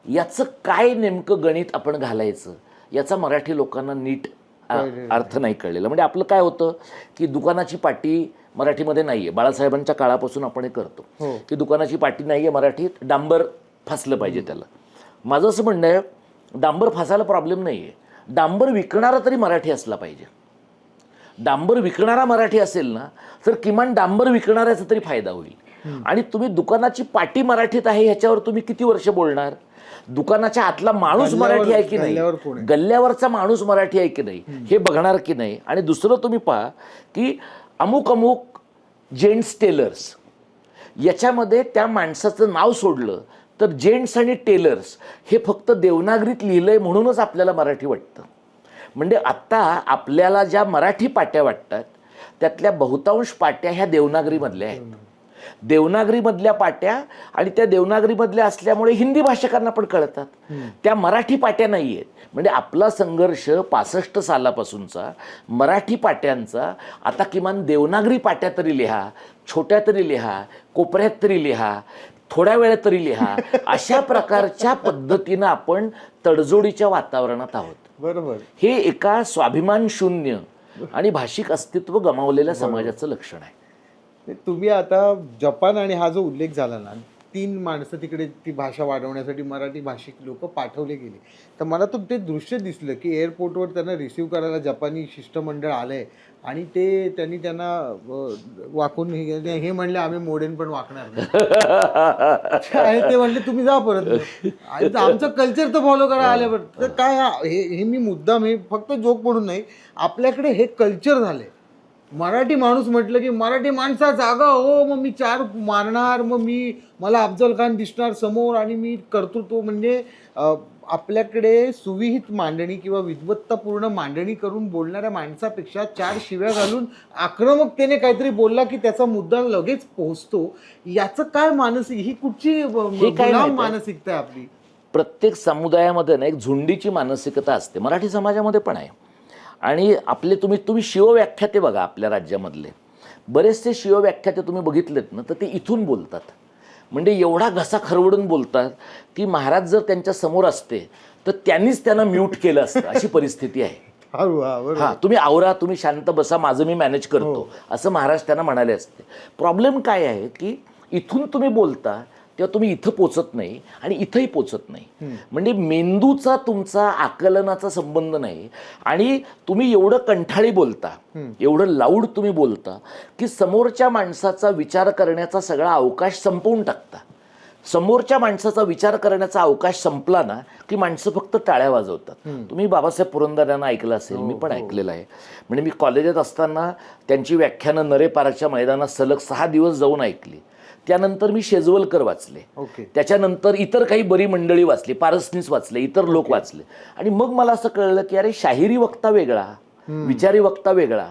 याचं काय नेमकं गणित आपण घालायचं याचा मराठी लोकांना नीट अर्थ नाही कळलेला. म्हणजे आपलं काय होतं की दुकानाची पाटी मराठीमध्ये नाही आहे. बाळासाहेबांच्या काळापासून आपण हे करतो की दुकानाची पाटी नाही आहे मराठीत, डांबर फासलं पाहिजे त्याला. माझं असं म्हणणं आहे डांबर फासायला प्रॉब्लेम नाही आहे, डांबर विकणारा तरी मराठी असला पाहिजे. डांबर विकणारा मराठी असेल ना तर किमान डांबर विकणाऱ्याचा तरी फायदा होईल. आणि तुम्ही दुकानाची पाटी मराठीत आहे ह्याच्यावर तुम्ही किती वर्ष बोलणार? दुकानाच्या आतला माणूस मराठी आहे की नाही, गल्ल्यावरचा माणूस मराठी आहे की नाही हे बघणार की नाही. आणि दुसरं तुम्ही पहा की अमुक अमुक जेंट्स टेलर्स याच्यामध्ये त्या माणसाचं नाव सोडलं तर जेंट्स आणि टेलर्स हे फक्त देवनागरीत लिहिलंय म्हणूनच आपल्याला मराठी वाटतं. म्हणजे आत्ता आपल्याला ज्या मराठी पाट्या वाटतात त्यातल्या बहुतांश पाट्या ह्या देवनागरीमधल्या आहेत. देवनागरीमधल्या पाट्या आणि त्या देवनागरीमधल्या असल्यामुळे हिंदी भाषिकांना पण कळतात, त्या मराठी पाट्या नाही आहेत. म्हणजे आपला संघर्ष 65 सालापासूनचा मराठी पाट्यांचा आता किमान देवनागरी पाट्या तरी लिहा, छोट्या तरी लिहा, कोपऱ्यात तरी लिहा, थोड्या वेळात तरी लिहा, अशा प्रकारच्या पद्धतीनं आपण तडजोडीच्या वातावरणात आहोत. बरोबर. हे एका स्वाभिमान शून्य आणि भाषिक अस्तित्व गमावलेल्या समाजाचं लक्षण आहे. तुम्ही आता जपान आणि हा जो उल्लेख झाला ना, 3 माणसं तिकडे ती भाषा वाढवण्यासाठी मराठी भाषिक लोक पाठवले गेले, तर मला तर ते दृश्य दिसलं की एअरपोर्टवर त्यांना रिसीव्ह करायला जपानी शिष्टमंडळ आलंय आणि त्यांनी त्यांना वाकून हे म्हणले आम्ही मोडेन पण वाकणार नाही. आणि ते म्हणले तुम्ही जा परत, आमचं कल्चर तर फॉलो करा आल्यावर. तर काय हे मी मुद्दाम हे फक्त जोक म्हणून नाही, आपल्याकडे हे कल्चर झालंय मराठी माणूस म्हटलं की मराठी माणसा जागा हो, मग मी 4 मारणार, मग मला अफजल खान दिसणार समोर आणि मी कर्तृत्व म्हणजे आपल्याकडे सुविहित मांडणी किंवा विद्वत्तापूर्ण मांडणी करून बोलणाऱ्या माणसापेक्षा 4 शिव्या घालून आक्रमकतेने काहीतरी बोलला की त्याचा मुद्दा लगेच पोहोचतो. याचं काय मानसिक, ही कुठची गुलाम मानसिकता आहे आपली? प्रत्येक समुदायामध्ये ना एक झुंडीची मानसिकता असते, मराठी समाजामध्ये पण आहे. आणि आपले तुम्ही शिवव्याख्याते बघा, आपल्या राज्यामधले बरेचसे शिवव्याख्याते तुम्ही बघितलेत ना, तर ते इथून बोलतात. म्हणजे एवढा घसा खरवडून बोलतात की महाराज जर त्यांच्या समोर असते तर त्यांनीच त्यांना म्यूट केलं असतं, अशी परिस्थिती आहे. हा, तुम्ही आवरा, तुम्ही शांत बसा, माझं मी मॅनेज करतो, असं महाराज त्यांना म्हणाले असते. प्रॉब्लेम काय आहे की इथून तुम्ही बोलता तेव्हा तुम्ही इथं पोचत नाही आणि इथंही पोचत नाही. म्हणजे मेंदूचा तुमचा आकलनाचा संबंध नाही आणि तुम्ही एवढं कंठाळी बोलता, एवढं लाऊड तुम्ही बोलता की समोरच्या माणसाचा विचार करण्याचा सगळा अवकाश संपवून टाकता. समोरच्या माणसाचा विचार करण्याचा अवकाश संपला ना की माणसं फक्त टाळ्या वाजवतात. तुम्ही बाबासाहेब पुरंदर यांना ऐकलं असेल, मी पण ऐकलेलं आहे. म्हणजे मी कॉलेजात असताना त्यांची व्याख्यानं नरेपारच्या मैदानात सलग 6 दिवस जाऊन ऐकली. त्यानंतर मी शेजवलकर वाचले, त्याच्यानंतर इतर काही बरी मंडळी वाचली, पारसनीस वाचले, इतर लोक वाचले. आणि मग मला असं कळलं की अरे शाहिरी वक्ता वेगळा, विचारी वक्ता वेगळा.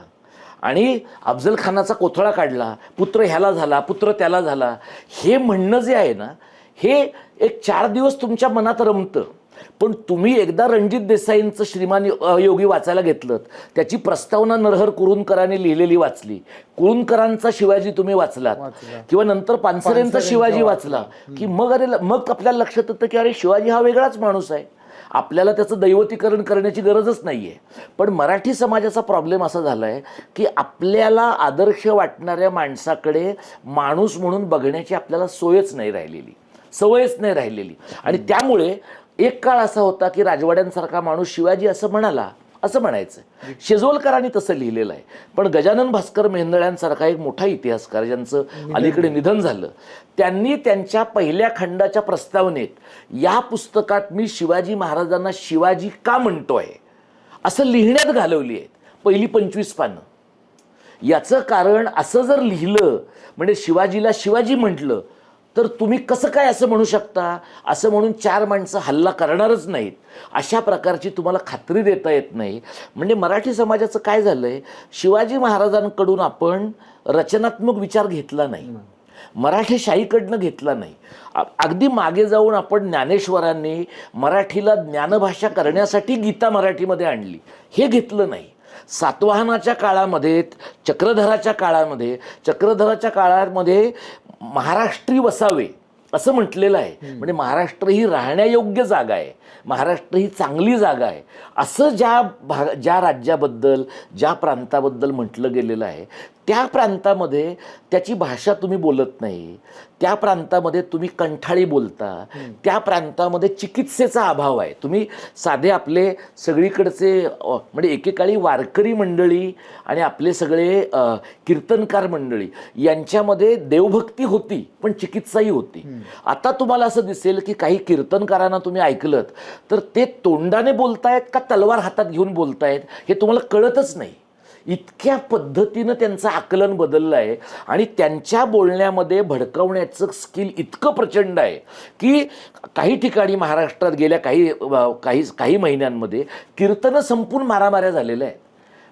आणि अफजल खानाचा कोथळा काढला, पुत्र ह्याला झाला, पुत्र त्याला झाला, हे म्हणणं जे आहे ना, हे एक 4 दिवस तुमच्या मनात रमतं. पण तुम्ही एकदा रणजित देसाईंचं श्रीमान योगी वाचायला घेतलं, त्याची प्रस्तावना नरहर कुरुंदकरांनी लिहिलेली वाचली, कुरुंदकरांचा शिवाजी तुम्ही वाचलात किंवा नंतर पानसरेंचा शिवाजी वाचला की मग आपल्याला लक्षात येतं की अरे शिवाजी हा वेगळाच माणूस आहे, आपल्याला त्याचं दैवतीकरण करण्याची गरजच नाही आहे. पण मराठी समाजाचा प्रॉब्लेम असा झाला आहे की आपल्याला आदर्श वाटणाऱ्या माणसाकडे माणूस म्हणून बघण्याची आपल्याला सोयच नाही राहिलेली, सवयच नाही राहिलेली. आणि त्यामुळे एक काळ असा होता की राजवाड्यांसारखा माणूस शिवाजी असं म्हणाला असं म्हणायचं. शेजवलकरांनी तसं लिहिलेलं आहे. पण गजानन भास्कर मेहेंदळ्यांसारखा एक मोठा इतिहासकार ज्यांचं अलीकडे निधन झालं, त्यांनी त्यांच्या पहिल्या खंडाच्या प्रस्तावनेत या पुस्तकात मी शिवाजी महाराजांना शिवाजी का म्हणतोय असं लिहिण्यात घालवली आहेत पहिली 25 पानं. याचं कारण असं जर लिहिलं म्हणजे शिवाजीला शिवाजी म्हटलं तर तुम्ही कसं काय असं म्हणू शकता, असं म्हणून 4 माणसं हल्ला करणारच नाहीत, अशा प्रकारची तुम्हाला खात्री देता येत नाही. म्हणजे मराठी समाजाचं काय झालंय, शिवाजी महाराजांकडून आपण रचनात्मक विचार घेतला नाही, मराठी शाहीकडनं घेतला नाही. अगदी मागे जाऊन आपण ज्ञानेश्वरांनी मराठीला ज्ञानभाषा करण्यासाठी गीता मराठीमध्ये आणली, हे घेतलं नाही. सातवाहनाच्या काळामध्ये, चक्रधराच्या काळामध्ये महाराष्ट्री वसावे असं म्हटलेलं आहे. म्हणजे महाराष्ट्र ही राहण्यायोग्य जागा आहे, महाराष्ट्र ही चांगली जागा आहे असं ज्या राज्याबद्दल, ज्या प्रांताबद्दल म्हटलं गेलेलं आहे, त्या प्रांतामध्ये त्याची भाषा तुम्ही बोलत नाही, त्या प्रांतामध्ये तुम्ही कंठाळी बोलता, त्या प्रांतामध्ये चिकित्सेचा अभाव आहे. तुम्ही साधे आपले सगळीकडचे म्हणजे एकेकाळी वारकरी मंडळी आणि आपले सगळे कीर्तनकार मंडळी यांच्यामध्ये देवभक्ती होती पण चिकित्साही होती. आता तुम्हाला असं दिसेल की काही कीर्तनकारांना तुम्ही ऐकलत तर ते तोंडाने बोलतायत का तलवार हातात घेऊन बोलतायत हे तुम्हाला कळतच नाही. इतक्या पद्धतीनं त्यांचं आकलन बदललं आहे आणि त्यांच्या बोलण्यामध्ये भडकवण्याचं स्किल इतकं प्रचंड आहे की काही ठिकाणी महाराष्ट्रात गेल्या काही महिन्यांमध्ये कीर्तनं संपून मारामाऱ्या झालेल्या आहेत.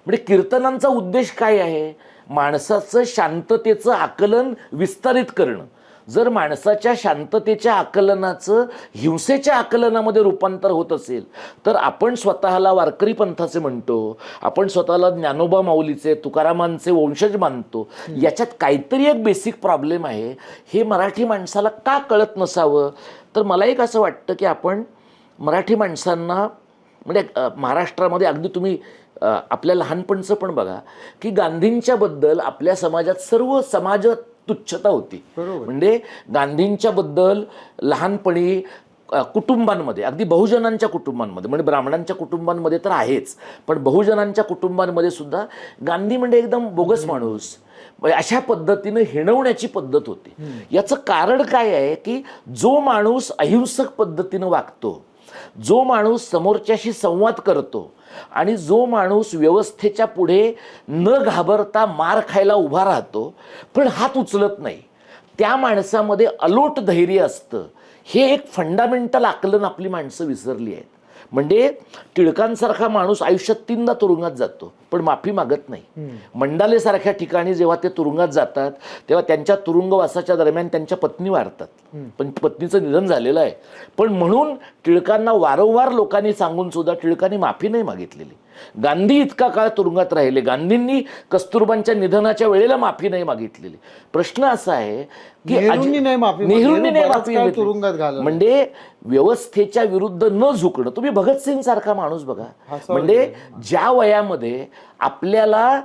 म्हणजे कीर्तनांचा उद्देश काय आहे, माणसाचं शांततेचं आकलन विस्तारित करणं. जर माणसाच्या शांततेच्या आकलनाचं हिंसेच्या आकलनामध्ये रूपांतर होत असेल तर आपण स्वतःला वारकरी पंथाचे म्हणतो, आपण स्वतःला ज्ञानोबा माऊलीचे, तुकारामांचे वंशज मानतो. याच्यात काहीतरी एक बेसिक प्रॉब्लेम आहे. हे मराठी माणसाला का कळत नसावं? तर मला एक असं वाटतं की आपण मराठी माणसांना म्हणजे महाराष्ट्रामध्ये अगदी तुम्ही आपल्या लहानपणचं पण बघा की गांधींच्या बद्दल आपल्या समाजात सर्व समाज तुच्छता होती. म्हणजे गांधींच्या बद्दल लहानपणी कुटुंबांमध्ये, अगदी बहुजनांच्या कुटुंबांमध्ये, म्हणजे ब्राह्मणांच्या कुटुंबांमध्ये तर आहेच, पण बहुजनांच्या कुटुंबांमध्ये सुद्धा गांधी म्हणजे एकदम बोगस माणूस, अशा पद्धतीनं हिणवण्याची पद्धत होती. याचं कारण काय आहे की जो माणूस अहिंसक पद्धतीनं वागतो, जो माणूस समोरच्याशी संवाद करतो आणि जो माणूस व्यवस्थेच्या पुढे न घाबरता मार खायला उभा राहतो पण हात उचलत नाही, त्या माणसामध्ये अलोट धैर्य असतं. हे एक फंडामेंटल आकलन आपली माणसं विसरली आहेत. म्हणजे टिळकांसारखा माणूस आयुष्यात 3दा तुरुंगात जातो पण माफी मागत नाही. मंडालेसारख्या ठिकाणी जेव्हा ते तुरुंगात जातात तेव्हा त्यांच्या तुरुंगवासाच्या दरम्यान त्यांच्या पत्नी वारतात, पण पत्नीचं निधन झालेलं आहे. पण म्हणून टिळकांना वारंवार लोकांनी सांगून सुद्धा टिळकांनी माफी नाही मागितलेली. गांधी इतका काळ तुरुंगात राहिले, गांधींनी कस्तुरबांच्या निधनाच्या वेळेला माफी नाही मागितलेली. प्रश्न असा आहे की नेहरूंनी नाही माफी तुरुंगात घालवलं. म्हणजे व्यवस्थेच्या विरुद्ध न झुकणं. तुम्ही भगतसिंग सारखा माणूस बघा, म्हणजे ज्या वयामध्ये आपल्याला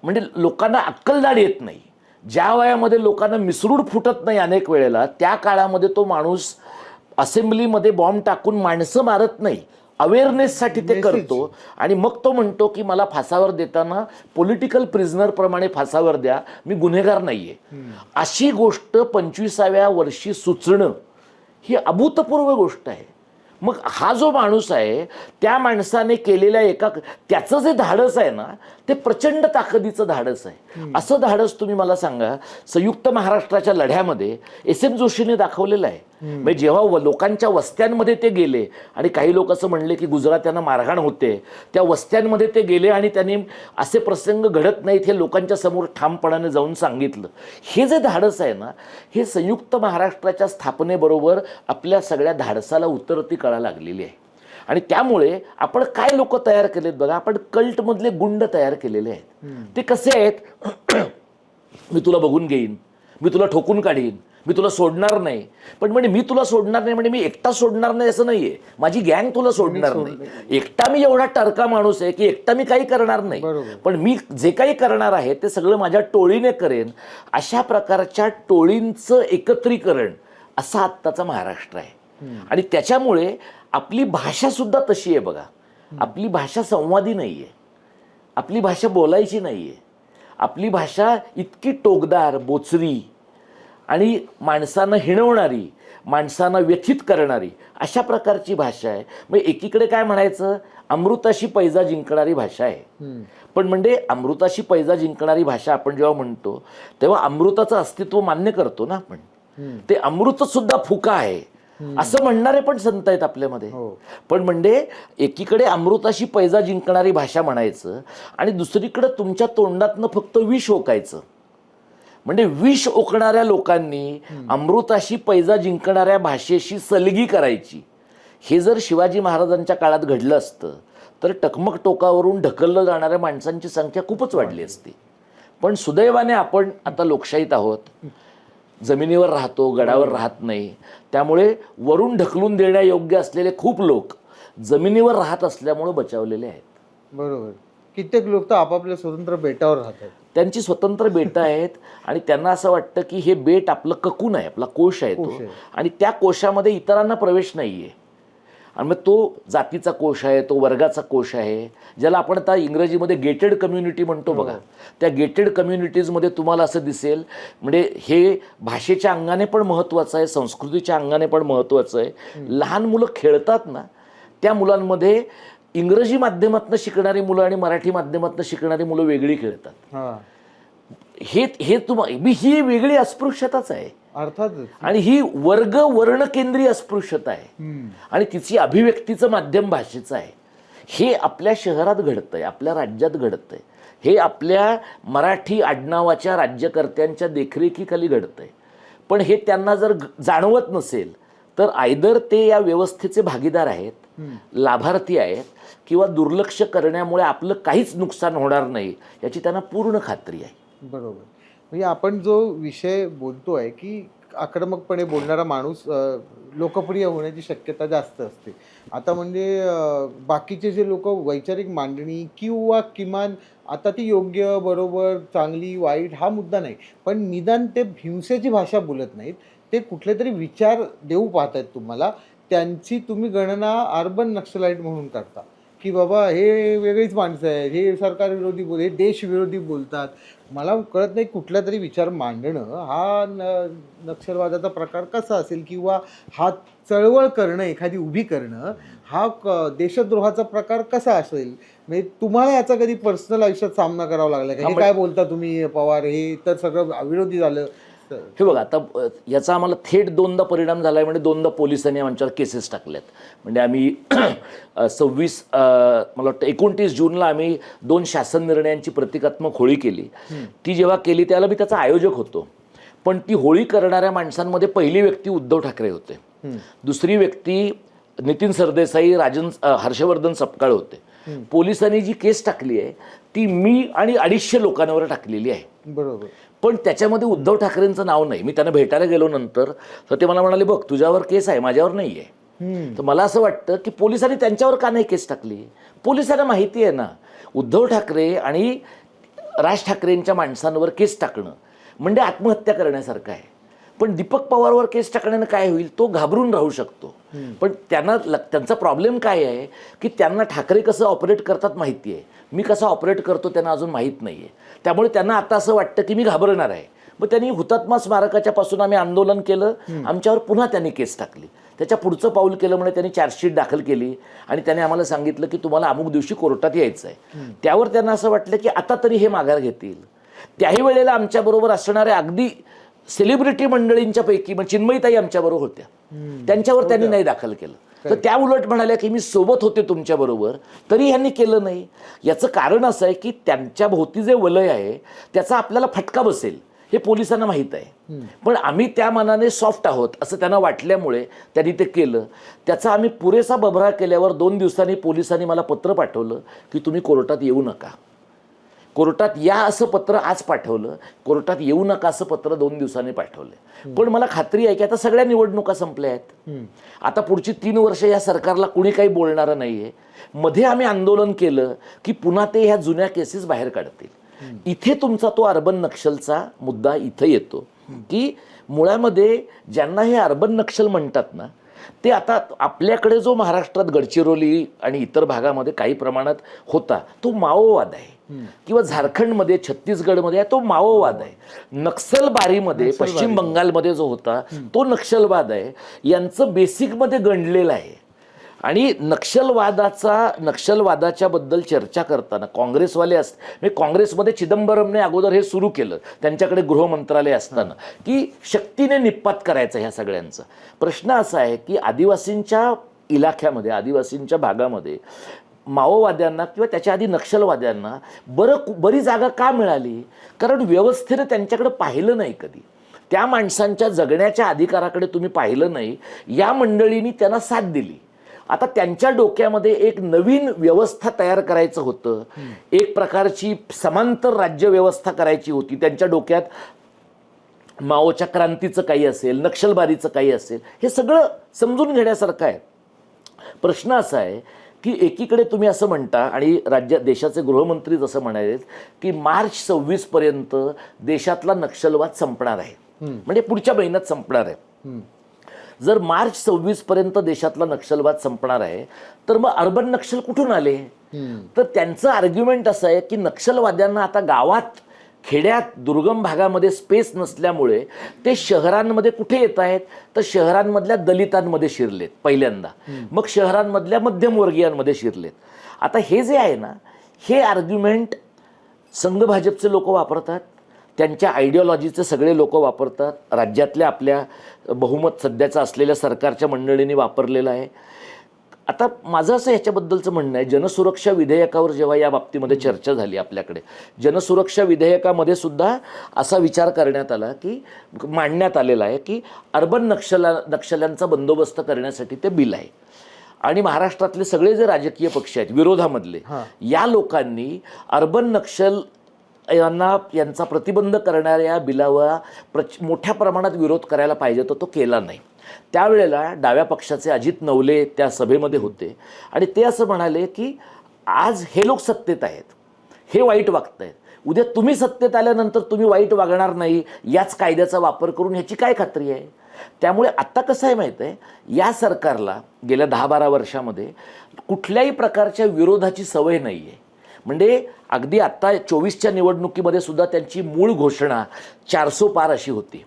म्हणजे लोकांना अक्कलदाड येत नाही, ज्या वयामध्ये लोकांना मिसरूड फुटत नाही अनेक वेळेला, त्या काळामध्ये तो माणूस असेंब्लीमध्ये बॉम्ब टाकून माणसं मारत नाही, अवेअरनेससाठी ते करतो. आणि मग तो म्हणतो की मला फासावर देताना पॉलिटिकल प्रिझनर प्रमाणे फासावर द्या, मी गुन्हेगार नाहीये. अशी गोष्ट 25व्या वर्षी सुचणं ही अभूतपूर्व गोष्ट आहे. मग हा जो माणूस आहे त्या माणसाने केलेल्या त्याचं जे धाडस आहे ना ते प्रचंड ताकदीचं धाडस आहे. असं धाडस तुम्ही मला सांगा संयुक्त महाराष्ट्राच्या लढ्यामध्ये एस.एम. जोशीने दाखवलेलं आहे. म्हणजे जेव्हा लोकांच्या वस्त्यांमध्ये ते गेले आणि काही लोक असं म्हणले की गुजरात्यांना मारहाण होते, त्या वस्त्यांमध्ये ते गेले आणि त्यांनी असे प्रसंग घडत नाहीत हे लोकांच्या समोर ठामपणाने जाऊन सांगितलं. हे जे धाडस आहे ना हे संयुक्त महाराष्ट्राच्या स्थापनेबरोबर आपल्या सगळ्या धाडसाला उतरती कळा लागलेली आहे. आणि त्यामुळे आपण काय लोक तयार केलेत बघा, आपण कल्टमधले गुंड तयार केलेले आहेत. ते कसे आहेत, मी तुला बघून घेईन, मी तुला ठोकून काढीन, मी तुला सोडणार नाही. पण म्हणजे मी तुला सोडणार नाही म्हणजे मी एकटा सोडणार नाही असं नाहीये, माझी गँग तुला सोडणार नाही. एकटा मी एवढा टरका माणूस आहे की एकटा मी काही करणार नाही, पण मी जे काही करणार आहे ते सगळं माझ्या टोळीने करेन. अशा प्रकारच्या टोळींचं एकत्रीकरण असा आत्ताचा महाराष्ट्र आहे. आणि त्याच्यामुळे आपली भाषा सुद्धा तशी आहे बघा. आपली भाषा संवादी नाहीये, आपली भाषा बोलायची नाहीये, आपली भाषा इतकी टोकदार, बोचरी आणि माणसांना हिणवणारी, माणसांना व्यथित करणारी अशा प्रकारची भाषा आहे. मग एकीकडे काय म्हणायचं, अमृताशी पैजा जिंकणारी भाषा आहे. पण म्हणजे अमृताशी पैजा जिंकणारी भाषा आपण जेव्हा म्हणतो तेव्हा अमृताचं अस्तित्व मान्य करतो ना आपण. ते अमृत सुद्धा फुका आहे असं म्हणणारे पण संत आहेत आपल्यामध्ये. पण म्हणजे एकीकडे अमृताशी पैजा जिंकणारी भाषा म्हणायचं आणि दुसरीकडे तुमच्या तोंडातनं फक्त विष ओकायचं. म्हणजे विष ओकणाऱ्या लोकांनी अमृताशी पैजा जिंकणाऱ्या भाषेशी सलगी करायची. हे जर शिवाजी महाराजांच्या काळात घडलं असतं तर टकमक टोकावरून ढकललं जाणाऱ्या माणसांची संख्या खूपच वाढली असती. पण सुदैवाने आपण आता लोकशाहीत आहोत, जमिनीवर राहतो, गडावर राहत नाही. त्यामुळे वरून ढकलून देण्यायोग्य असलेले खूप लोक जमिनीवर राहत असल्यामुळे बचावलेले आहेत. बरोबर. कित्येक लोक तर आपापल्या स्वतंत्र बेटावर राहतात, त्यांची स्वतंत्र बेटं आहेत आणि त्यांना असं वाटतं की हे बेट आपलं ककून आहे, आपला कोश आहे तो, आणि त्या कोशामध्ये इतरांना प्रवेश नाहीये. आणि मग तो जातीचा कोश आहे, तो वर्गाचा कोश आहे, ज्याला आपण आता इंग्रजीमध्ये गेटेड कम्युनिटी म्हणतो बघा. त्या गेटेड कम्युनिटीजमध्ये तुम्हाला असं दिसेल, म्हणजे हे भाषेच्या अंगाने पण महत्त्वाचं आहे, संस्कृतीच्या अंगाने पण महत्त्वाचं आहे. लहान मुलं खेळतात ना, त्या मुलांमध्ये इंग्रजी माध्यमातून शिकणारी मुलं आणि मराठी माध्यमातून शिकणारी मुलं वेगळी खेळतात. ही वेगळी अस्पृश्यताच आहे अर्थातच. आणि ही वर्ण केंद्रीय अस्पृश्यता आहे आणि तिची अभिव्यक्तीचं माध्यम भाषेचं आहे. हे आपल्या शहरात घडतंय, आपल्या राज्यात घडतंय, हे आपल्या मराठी आडनावाच्या राज्यकर्त्यांच्या देखरेखीखाली घडतंय. पण हे त्यांना जर जाणवत नसेल तर आयदर ते या व्यवस्थेचे भागीदार आहेत, लाभार्थी आहेत, किंवा दुर्लक्ष करण्यामुळे आपलं काहीच नुकसान होणार नाही याची त्यांना पूर्ण खात्री आहे. बरोबर. म्हणजे आपण जो विषय बोलतोय की आक्रमकपणे बोलणारा माणूस लोकप्रिय होण्याची शक्यता जास्त असते. आता म्हणजे बाकीचे जे लोक वैचारिक मांडणी किंवा किमान आता ती योग्य, बरोबर, चांगली, वाईट हा मुद्दा नाही, पण निदान ते हिंसेची भाषा बोलत नाहीत, ते कुठले तरी विचार देऊ पाहत आहेत तुम्हाला. त्यांची तुम्ही गणना अर्बन नक्सलाईट म्हणून करता की बाबा हे वेगळीच माणसं आहेत, हे सरकार विरोधी हे देश विरोधी बोलतात. मला कळत नाही कुठला तरी विचार मांडणं हा नक्षलवादाचा प्रकार कसा असेल, किंवा हा चळवळ करणं, एखादी उभी करणं हा देशद्रोहाचा प्रकार कसा असेल. म्हणजे तुम्हाला याचा कधी पर्सनल आयुष्यात सामना करावा लागला का? हे काय बोलता तुम्ही पवार, हे तर सगळं अविरोधी झालं. हे बघा, आता याचा आम्हाला थेट दोनदा परिणाम झाला आहे. म्हणजे दोनदा पोलिसांनी आमच्यावर केसेस टाकल्यात. म्हणजे आम्ही 26 मला वाटतं 29 जूनला आम्ही 2 शासन निर्णयांची प्रतिकात्मक होळी केली. ती जेव्हा केली त्यावेळेला मी त्याचा आयोजक होतो. पण ती होळी करणाऱ्या माणसांमध्ये पहिली व्यक्ती उद्धव ठाकरे होते, दुसरी व्यक्ती नितीन सरदेसाई, हर्षवर्धन सपकाळ होते. पोलिसांनी जी केस टाकली आहे ती मी आणि 250 लोकांवर टाकलेली आहे. बरोबर. पण त्याच्यामध्ये उद्धव ठाकरेंचं नाव नाही. मी त्यांना भेटायला गेलो नंतर तर ते मला म्हणाले, बघ तुझ्यावर केस आहे, माझ्यावर नाही आहे. तर मला असं वाटतं की पोलिसांनी त्यांच्यावर का नाही केस टाकली. पोलिसांना माहिती आहे ना, उद्धव ठाकरे आणि राज ठाकरेंच्या माणसांवर केस टाकणं म्हणजे आत्महत्या करण्यासारखं आहे. पण दीपक पवारवर केस टाकण्यानं काय होईल, तो घाबरून राहू शकतो. पण त्यांचा प्रॉब्लेम काय आहे की त्यांना ठाकरे कसं ऑपरेट करतात माहिती आहे, मी कसं ऑपरेट करतो त्यांना अजून माहीत नाही आहे. त्यामुळे त्यांना आता असं वाटतं की मी घाबरणार आहे. मग त्यांनी हुतात्मा स्मारकाच्या पासून आम्ही आंदोलन केलं, आमच्यावर पुन्हा त्यांनी केस टाकली. त्याच्या पुढचं पाऊल केलं म्हणजे त्यांनी चार्जशीट दाखल केली आणि त्याने आम्हाला सांगितलं की तुम्हाला अमुक दिवशी कोर्टात यायचं आहे. त्यावर त्यांना असं वाटलं की आता तरी हे माघार घेतील. त्याही वेळेला आमच्याबरोबर असणाऱ्या अगदी सेलिब्रिटी मंडळींच्या पैकी मग चिन्मयीताई आमच्याबरोबर होत्या, त्यांच्यावर त्यांनी नाही दाखल केलं. तर त्या उलट म्हणाल्या की मी सोबत होते तुमच्याबरोबर, तरी ह्यांनी केलं नाही. याचं कारण असं आहे की त्यांच्या भोवती जे वलय आहे त्याचा आपल्याला फटका बसेल हे पोलिसांना माहीत आहे. पण आम्ही त्या मानाने सॉफ्ट आहोत असं त्यांना वाटल्यामुळे त्यांनी ते केलं. त्याचा आम्ही पुरेसा बभरा केल्यावर 2 दिवसांनी पोलिसांनी मला पत्र पाठवलं की तुम्ही कोर्टात येऊ नका. कोर्टात या असं पत्र आज पाठवलं, कोर्टात येऊ नका असं पत्र 2 दिवसांनी पाठवलं. पण मला खात्री आहे की आता सगळ्या निवडणुका संपल्या आहेत. आता पुढची 3 वर्ष या सरकारला कुणी काही बोलणारं नाही आहे. मध्ये आम्ही आंदोलन केलं की पुन्हा ते ह्या जुन्या केसेस बाहेर काढतील. इथे तुमचा तो अर्बन नक्षलचा मुद्दा इथं येतो की मुळामध्ये ज्यांना हे अर्बन नक्षल म्हणतात ना, ते आता आपल्याकडे जो महाराष्ट्रात गडचिरोली आणि इतर भागामध्ये काही प्रमाणात होता तो माओवाद आहे, किंवा झारखंडमध्ये छत्तीसगडमध्ये आहे तो माओवाद आहे. नक्षलबारीमध्ये पश्चिम बंगालमध्ये जो होता तो नक्षलवाद आहे. यांचं बेसिकमध्ये गंडलेलं आहे. आणि नक्षलवादाच्या बद्दल चर्चा करताना काँग्रेसवाले म्हणजे काँग्रेसमध्ये चिदंबरमने अगोदर हे सुरू केलं त्यांच्याकडे गृह मंत्रालय असताना की शक्तीने निपात करायचं ह्या सगळ्यांचा. प्रश्न असा आहे की आदिवासींच्या इलाख्यामध्ये, आदिवासींच्या भागामध्ये माओवाद्यांना किंवा त्याच्या आधी नक्षलवाद्यांना बरी जागा का मिळाली, कारण व्यवस्थेनं त्यांच्याकडे पाहिलं नाही कधी. त्या माणसांच्या जगण्याच्या अधिकाराकडे तुम्ही पाहिलं नाही. या मंडळींनी त्यांना साथ दिली. आता त्यांच्या डोक्यामध्ये एक नवीन व्यवस्था तयार करायचं होतं, एक प्रकारची समांतर राज्य व्यवस्था करायची होती. त्यांच्या डोक्यात माओच्या क्रांतीचं काही असेल, नक्षलबारीचं काही असेल, हे सगळं समजून घेण्यासारखं आहे. प्रश्न असा आहे की एकीकडे तुम्ही असं म्हणता आणि देशाचे गृहमंत्री जसं म्हणाले की मार्च 26 पर्यंत देशातला नक्षलवाद संपणार आहे, म्हणजे पुढच्या महिन्यात संपणार आहे. जर मार्च 26 पर्यंत देशातला नक्षलवाद संपणार आहे तर मग अर्बन नक्षल कुठून आले. तर त्यांचं आर्ग्युमेंट असं आहे की नक्षलवाद्यांना आता गावात, खेड्यात, दुर्गम भागामध्ये स्पेस नसल्यामुळे ते शहरांमध्ये कुठे येत आहेत, तर शहरांमधल्या दलितांमध्ये शिरलेत पहिल्यांदा, मग शहरांमधल्या मध्यमवर्गीयांमध्ये शिरलेत. आता हे जे आहे ना, हे आर्ग्युमेंट संघ भाजपचे लोक वापरतात, त्यांच्या आयडिओलॉजीचे सगळे लोक वापरतात, राज्यातल्या आपल्या बहुमत सध्याचं असलेल्या सरकारच्या मंडळींनी वापरलेलं आहे. आता माझं असं ह्याच्याबद्दलचं म्हणणं आहे, जनसुरक्षा विधेयकावर जेव्हा या बाबतीमध्ये चर्चा झाली आपल्याकडे, जनसुरक्षा विधेयकामध्ये सुद्धा असा विचार करण्यात आला की मांडण्यात आलेला आहे की अर्बन नक्षल्यांचा बंदोबस्त करण्यासाठी ते बिल आहे. आणि महाराष्ट्रातले सगळे जे राजकीय पक्ष आहेत विरोधामधले, या लोकांनी अर्बन नक्षल यांचा प्रतिबंध करणाऱ्या बिलावर मोठ्या प्रमाणात विरोध करायला पाहिजे तो केला नाही. त्यावेळेला डाव्या पक्षाचे अजित नवले त्या सभेमध्ये होते आणि ते असं म्हणाले की आज हे लोक सत्तेत आहेत, हे वाईट वागत आहेत, उद्या तुम्ही सत्तेत आल्यानंतर तुम्ही वाईट वागणार नाही याच कायद्याचा वापर करून ह्याची काय खात्री आहे. त्यामुळे आत्ता कसं आहे माहीत आहे, या सरकारला गेल्या 10-12 वर्षामध्ये कुठल्याही प्रकारच्या विरोधाची सवय नाही आहे. म्हणजे अगदी आत्ता 24च्या निवडणुकीमध्ये सुद्धा त्यांची मूळ घोषणा 400 पार अशी होती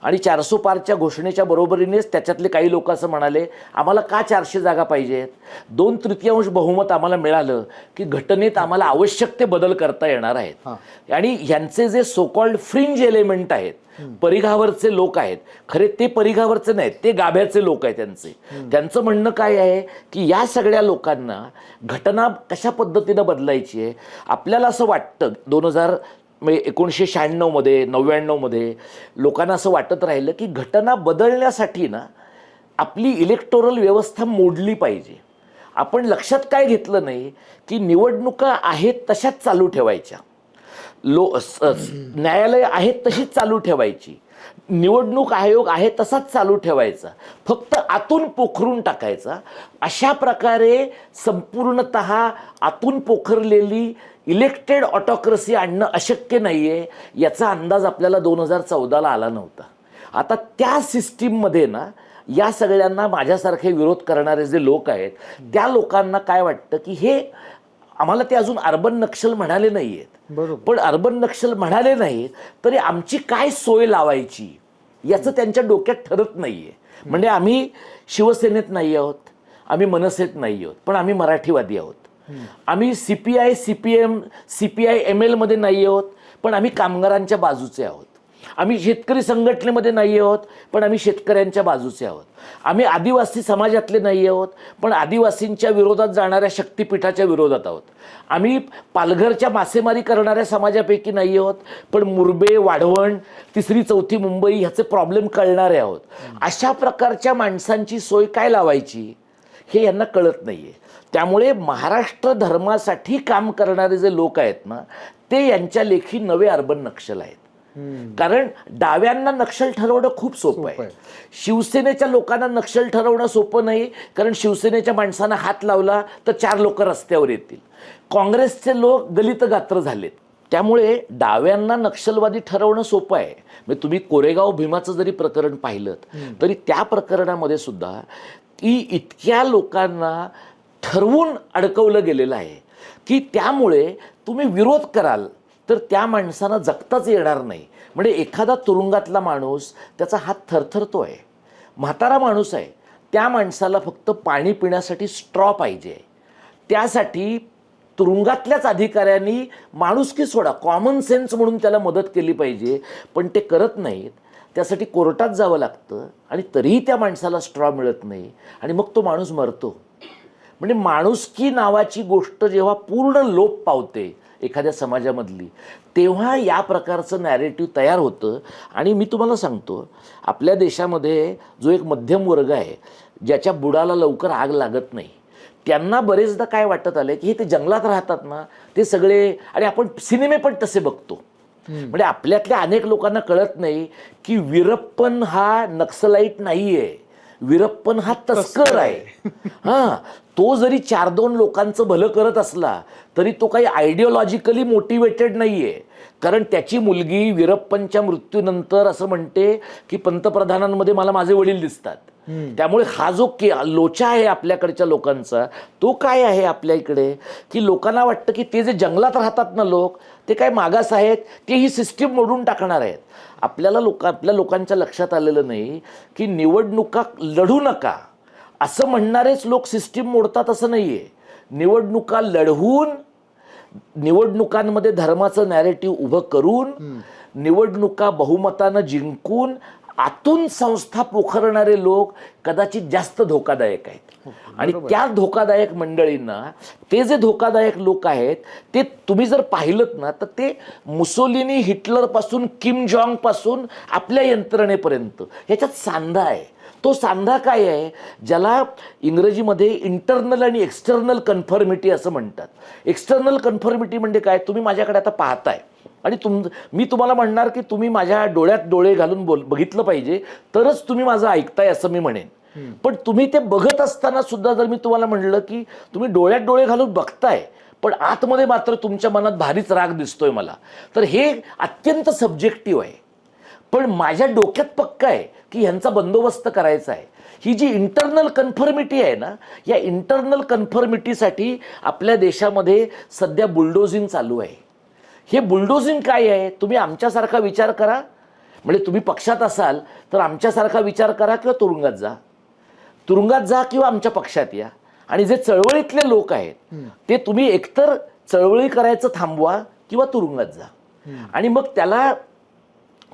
आणि 400 पारच्या घोषणेच्या बरोबरीनेच त्याच्यातले काही लोक असं म्हणाले, आम्हाला का 400 जागा पाहिजेत, 2/3 बहुमत आम्हाला मिळालं की घटनेत आम्हाला आवश्यक ते बदल करता येणार आहेत. आणि ह्यांचे जे सो कॉल्ड फ्रिंज एलिमेंट आहेत, परिघावरचे लोक आहेत, खरे ते परिघावरचे नाहीत, ते गाभ्याचे लोक आहेत. त्यांचं म्हणणं काय आहे की या सगळ्या लोकांना घटना कशा पद्धतीनं बदलायची आहे. आपल्याला असं वाटतं 1996 मध्ये 99 मध्ये लोकांना असं वाटत राहिलं की घटना बदलण्यासाठी ना आपली इलेक्टोरल व्यवस्था मोडली पाहिजे. आपण लक्षात काय घेतलं नाही की निवडणुका आहेत तशाच चालू ठेवायच्या, न्यायालय आहेत तशीच चालू ठेवायची, निवडणूक आयोग आहे तसाच चालू ठेवायचा, फक्त आतून पोखरून टाकायचा. अशा प्रकारे संपूर्णतः आतून पोखरलेली इलेक्टेड ऑटोक्रेसी आणणं अशक्य नाही आहे, याचा अंदाज आपल्याला 2014ला आला नव्हता. आता त्या सिस्टीममध्ये ना या सगळ्यांना माझ्यासारखे विरोध करणारे जे लोक आहेत त्या लोकांना काय वाटतं की हे आम्हाला ते अजून अर्बन नक्षल म्हणाले नाही आहेत, पण अर्बन नक्षल म्हणाले नाहीत तरी आमची काय सोय लावायची याचं त्यांच्या डोक्यात ठरत नाही आहे. म्हणजे आम्ही शिवसेनेत नाही आहोत, आम्ही मनसेत नाही आहोत, पण आम्ही मराठीवादी आहोत. आम्ही CPI CPM CPI ML मध्ये नाही आहोत, पण आम्ही कामगारांच्या बाजूचे आहोत. आम्ही शेतकरी संघटनेमध्ये नाही आहोत, पण आम्ही शेतकऱ्यांच्या बाजूचे आहोत. आम्ही आदिवासी समाजातले नाही आहोत, पण आदिवासींच्या विरोधात जाणाऱ्या शक्तिपीठाच्या विरोधात आहोत. आम्ही पालघरच्या मासेमारी करणाऱ्या समाजापैकी नाही आहोत, पण मुरबे, वाढवण, 3री 4थी मुंबई ह्याचे प्रॉब्लेम कळणारे आहोत. अशा प्रकारच्या माणसांची सोय काय लावायची हे यांना कळत नाही आहे. त्यामुळे महाराष्ट्र धर्मासाठी काम करणारे जे लोक आहेत ना ते यांच्या लेखी नवे अर्बन नक्षल आहेत. कारण डाव्यांना नक्षल ठरवणं खूप सोपं आहे, शिवसेनेच्या लोकांना नक्षल ठरवणं सोपं नाही, कारण शिवसेनेच्या माणसांना हात लावला तर 4 लोक रस्त्यावर येतील. काँग्रेसचे लोक दलित गात्र झालेत. त्यामुळे डाव्यांना नक्षलवादी ठरवणं सोपं आहे. म्हणजे तुम्ही कोरेगाव भीमाचं जरी प्रकरण पाहिलं तरी त्या प्रकरणामध्ये सुद्धा की इतक्या लोकांना ठरवून अडकवलं गेलेलं आहे की त्यामुळे तुम्ही विरोध कराल तर त्या माणसांना जगताच येणार नाही. म्हणजे एखादा तुरुंगातला माणूस त्याचा हात थरथरतो आहे, म्हातारा माणूस आहे, त्या माणसाला फक्त पाणी पिण्यासाठी स्ट्रॉ पाहिजे. त्यासाठी तुरुंगातल्याच अधिकाऱ्यांनी माणुसकी सोडा, कॉमन सेन्स म्हणून त्याला मदत केली पाहिजे, पण ते करत नाहीत. त्यासाठी कोर्टात जावं लागतं आणि तरीही त्या माणसाला स्ट्रॉ मिळत नाही आणि मग तो माणूस मरतो. म्हणजे माणुसकी नावाची गोष्ट जेव्हा पूर्ण लोप पावते एखाद्या समाजामधली, तेव्हा या प्रकारचं नॅरेटिव्ह तयार होतं. आणि मी तुम्हाला सांगतो, आपल्या देशामध्ये जो एक मध्यम वर्ग आहे ज्याच्या बुडाला लवकर आग लागत नाही, त्यांना बरेचदा काय वाटत आलं की हे ते जंगलात राहतात ना ते सगळे, आणि आपण सिनेमे पण तसे बघतो. म्हणजे आपल्यातल्या अनेक लोकांना कळत नाही की वीरप्पन हा नक्सलाईट नाही आहे, वीरप्पन हा तस्कर आहे. हां, तो जरी 4-2 लोकांचं भलं करत असला तरी तो काही आयडिओलॉजिकली मोटिवेटेड नाही आहे. कारण त्याची मुलगी वीरप्पनच्या मृत्यूनंतर असं म्हणते की पंतप्रधानांमध्ये मला माझे वडील दिसतात. त्यामुळे हा जो लोचा आहे आपल्याकडच्या लोकांचा तो काय आहे आपल्या इकडे की लोकांना वाटतं की ते जे जंगलात राहतात ना लोक ते काय मागास आहेत, ते ही सिस्टीम मोडून टाकणार आहेत. आपल्या लोकांच्या लक्षात आलेलं नाही की निवडणुका लढू नका असं म्हणणारेच लोक सिस्टीम मोडतात असं नाही आहे. निवडणुका लढवून, निवडणुकांमध्ये धर्माचं नॅरेटिव्ह उभं करून, निवडणुका बहुमतानं जिंकून आतून संस्था पोखरणारे लोक कदाचित जास्त धोकादायक आहेत. आणि त्या धोकादायक मंडळींना, ते जे धोकादायक लोक आहेत ते तुम्ही जर पाहिलंत ना तर ते मुसोलिनी, हिटलरपासून किम जॉंग पासून आपल्या यंत्रणेपर्यंत ह्याच्यात सांधा आहे. तो सांधा काय आहे, ज्याला इंग्रजीमध्ये इंटरनल आणि एक्सटर्नल कन्फर्मिटी असं म्हणतात. एक्सटर्नल कन्फर्मिटी म्हणजे काय, तुम्ही माझ्याकडे आता पाहताय आणि मी तुम्हाला म्हणणार की तुम्ही माझ्या डोळ्यात डोळे घालून बघितलं पाहिजे तरच तुम्ही माझं ऐकताय असं मी म्हणेन. पण तुम्ही ते बघत असताना सुद्धा जर मी तुम्हाला म्हणलं की तुम्ही डोळ्यात डोळे घालून बघताय पण आतमध्ये मात्र तुमच्या मनात भारीच राग दिसतोय मला, तर हे अत्यंत सब्जेक्टिव्ह आहे. पण माझ्या डोक्यात पक्का आहे की ह्यांचा बंदोबस्त करायचा आहे. ही जी इंटरनल कन्फर्मिटी आहे ना, या इंटरनल कन्फर्मिटीसाठी आपल्या देशामध्ये सध्या बुलडोझिंग चालू आहे. हे बुलडोझिंग काय आहे? तुम्ही आमच्यासारखा विचार करा, म्हणजे तुम्ही पक्षात असाल तर आमच्यासारखा विचार करा किंवा तुरुंगात जा किंवा आमच्या पक्षात या. आणि जे चळवळीतले लोक आहेत ते तुम्ही एकतर चळवळी करायचं थांबवा किंवा तुरुंगात जा. आणि मग त्याला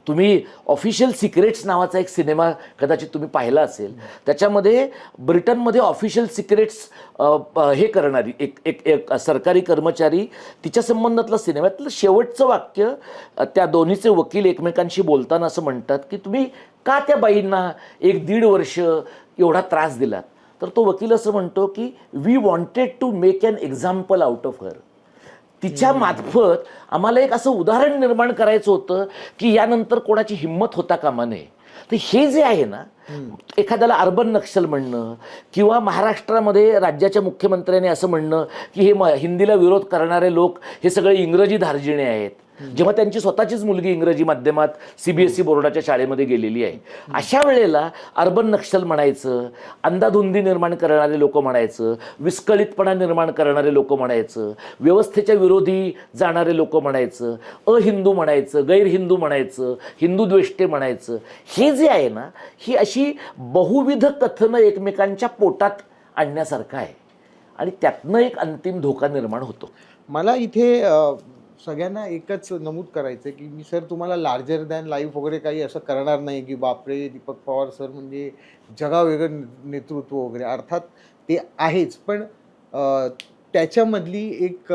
तुम्ही ऑफिशियल सिक्रेट्स नावाचा एक सिनेमा कदाचित तुम्ही पाहिला असेल. त्याच्यामध्ये ब्रिटनमध्ये ऑफिशियल सिक्रेट्स हे करणारी एक सरकारी कर्मचारी तिच्या संबंधातला सिनेमातलं शेवटचं वाक्य, त्या दोन्हीचे वकील एकमेकांशी बोलताना असं म्हणतात की तुम्ही का त्या बाईंना 1-1.5 वर्ष एवढा त्रास दिलात. तर तो वकील असं म्हणतो की we wanted to make an example out of her. तिच्या मार्फत आम्हाला एक असं उदाहरण निर्माण करायचं होतं की यानंतर कोणाची हिंमत होता कामा नये. तर हे जे आहे ना, एखाद्याला अर्बन नक्षल म्हणणं किंवा महाराष्ट्रामध्ये राज्याच्या मुख्यमंत्र्यांनी असं म्हणणं की हे हिंदीला विरोध करणारे लोक हे सगळे इंग्रजी धार्जिणे आहेत, जेव्हा त्यांची स्वतःचीच मुलगी इंग्रजी माध्यमात CBSE बोर्डाच्या शाळेमध्ये गेलेली आहे. अशा वेळेला अर्बन नक्षल म्हणायचं, अंधाधुंदी निर्माण करणारे लोक म्हणायचं, विस्कळीतपणा निर्माण करणारे लोक म्हणायचं, व्यवस्थेच्या विरोधी जाणारे लोक म्हणायचं, अहिंदू म्हणायचं, गैरहिंदू म्हणायचं, हिंदू द्वेष्टे म्हणायचं. हे जे आहे ना, ही अशी बहुविध कथनं एकमेकांच्या पोटात आणण्यासारखं आहे आणि त्यातनं एक अंतिम धोका निर्माण होतो. मला इथे सगळ्यांना एकच नमूद करायचं की मी सर तुम्हाला लार्जर दॅन लाईफ वगैरे काही असं करणार नाही की बापरे दीपक पवार सर म्हणजे जगावेगळं नेतृत्व वगैरे. अर्थात ते आहेच, पण त्याच्यामधली एक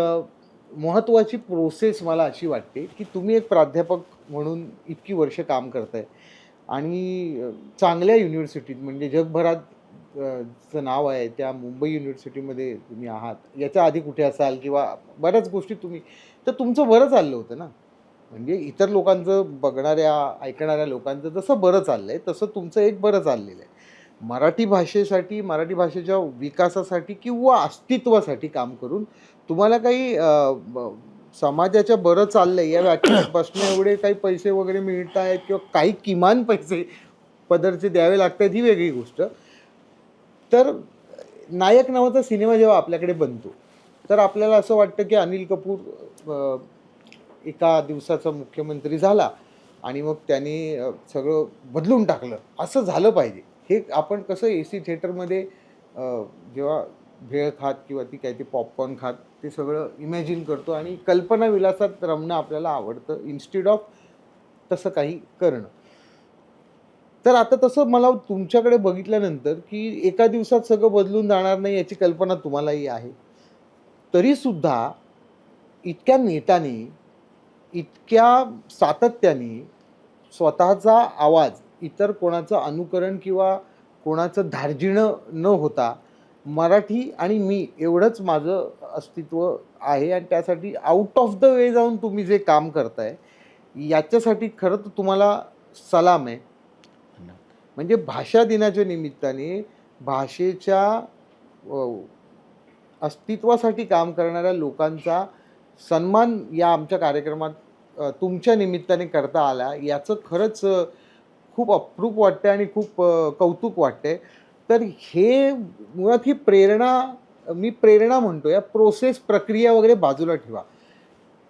महत्त्वाची प्रोसेस मला अशी वाटते की तुम्ही एक प्राध्यापक म्हणून इतकी वर्ष काम करताय आणि चांगल्या युनिव्हर्सिटीत म्हणजे जगभरात चं नाव आहे त्या मुंबई युनिव्हर्सिटीमध्ये तुम्ही आहात. याच्या आधी कुठे असाल किंवा बऱ्याच गोष्टी तुम्ही, तर तुमचं बरं चाललं होतं ना. म्हणजे इतर लोकांचं बघणाऱ्या ऐकणाऱ्या लोकांचं जसं बरं चाललंय तसं तुमचं एक बरं चाललेलं आहे. मराठी भाषेसाठी, मराठी भाषेच्या विकासासाठी किंवा अस्तित्वासाठी काम करून तुम्हाला काही समाजाच्या बरं चाललंय या व्याख्येत बसणं एवढे काही पैसे वगैरे मिळत आहेत किंवा काही किमान पैसे पदरचे द्यावे लागतात ही वेगळी गोष्ट. तर नायक नावाचा सिनेमा जेव्हा आपल्याकडे बनतो तर आपल्याला असं वाटतं की अनिल कपूर एका दिवसाचा मुख्यमंत्री झाला आणि मग त्याने सगळं बदलून टाकलं, असं झालं पाहिजे. हे आपण कसं AC थिएटरमध्ये जेव्हा भेळ खात किंवा ती काय ते पॉपकॉर्न खात ते सगळं इमॅजिन करतो आणि कल्पना विलासात रमणं आपल्याला आवडतं इन्स्टेड ऑफ तसं काही करणं. तर आता तसं मला तुमच्याकडे बघितल्यानंतर की एका दिवसात सगळं बदलून जाणार नाही याची कल्पना तुम्हालाही आहे. तरीसुद्धा इतक्या नेटाने, इतक्या सातत्याने स्वतःचा आवाज इतर कोणाचं अनुकरण किंवा कोणाचं धार्जिणं न होता मराठी आणि मी एवढंच माझं अस्तित्व आहे आणि त्यासाठी आउट ऑफ द वे जाऊन तुम्ही जे काम करताय याच्यासाठी खरं तर तुम्हाला सलाम आहे. म्हणजे भाषा दिनाच्या निमित्ताने भाषेच्या अस्तित्वासाठी काम करणाऱ्या लोकांचा सन्मान या आमच्या कार्यक्रमात तुमच्या निमित्ताने करता आला याचं खरंच खूप अप्रूप वाटतं आणि खूप कौतुक वाटते. तर हे मुळात ही प्रेरणा, मी प्रेरणा म्हणतो, या प्रोसेस प्रक्रिया वगैरे बाजूला ठेवा.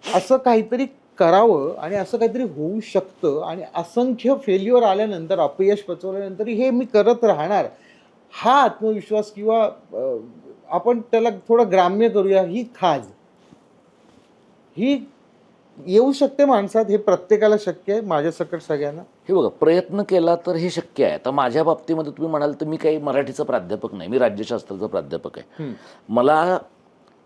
असं काहीतरी करावं आणि असं काहीतरी होऊ शकतं आणि असंख्य फेल्युअर आल्यानंतर, अपयश पचवल्यानंतर हे मी करत राहणार हा आत्मविश्वास किंवा आपण त्याला थोडं ग्राम्य करूया, ही खाज ही येऊ शकते माणसात. हे प्रत्येकाला शक्य आहे, माझ्यासकट सगळ्यांना. हे बघा, प्रयत्न केला तर हे शक्य आहे. आता माझ्या बाबतीमध्ये तुम्ही म्हणाल तर मी काही मराठीचा प्राध्यापक नाही, मी राज्यशास्त्राचा प्राध्यापक आहे. मला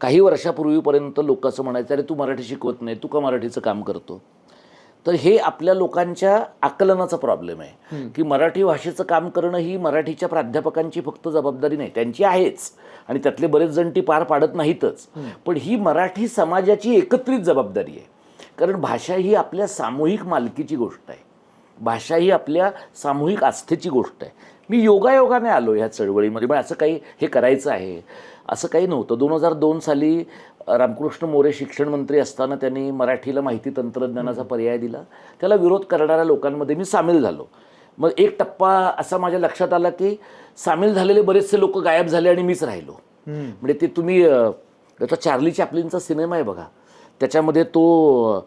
काही वर्षापूर्वीपर्यंत लोक असं म्हणायचं, अरे तू मराठी शिकवत नाही, तू का मराठीचं काम करतो. तर हे आपल्या लोकांच्या आकलनाचा प्रॉब्लेम आहे की मराठी भाषेचं काम करणं ही मराठीच्या प्राध्यापकांची फक्त जबाबदारी नाही, त्यांची आहेच आणि त्यातले बरेच जण ती पार पाडत नाहीतच, पण ही मराठी समाजाची एकत्रित जबाबदारी आहे. कारण भाषा ही आपल्या सामूहिक मालकीची गोष्ट आहे, भाषा ही आपल्या सामूहिक आस्थेची गोष्ट आहे. मी योगायोगाने आलो ह्या चळवळीमध्ये. पण असं काही हे करायचं आहे असं काही नव्हतं. 2002 साली रामकृष्ण मोरे शिक्षण मंत्री असताना त्यांनी मराठीला माहिती तंत्रज्ञानाचा पर्याय दिला. त्याला विरोध करणाऱ्या लोकांमध्ये मी सामील झालो. मग एक टप्पा असा माझ्या लक्षात आला की सामील झालेले बरेचसे लोक गायब झाले आणि मीच राहिलो. म्हणजे ते तुम्ही त्याचा चार्ली चॅपलिनचा सिनेमा आहे बघा, त्याच्यामध्ये तो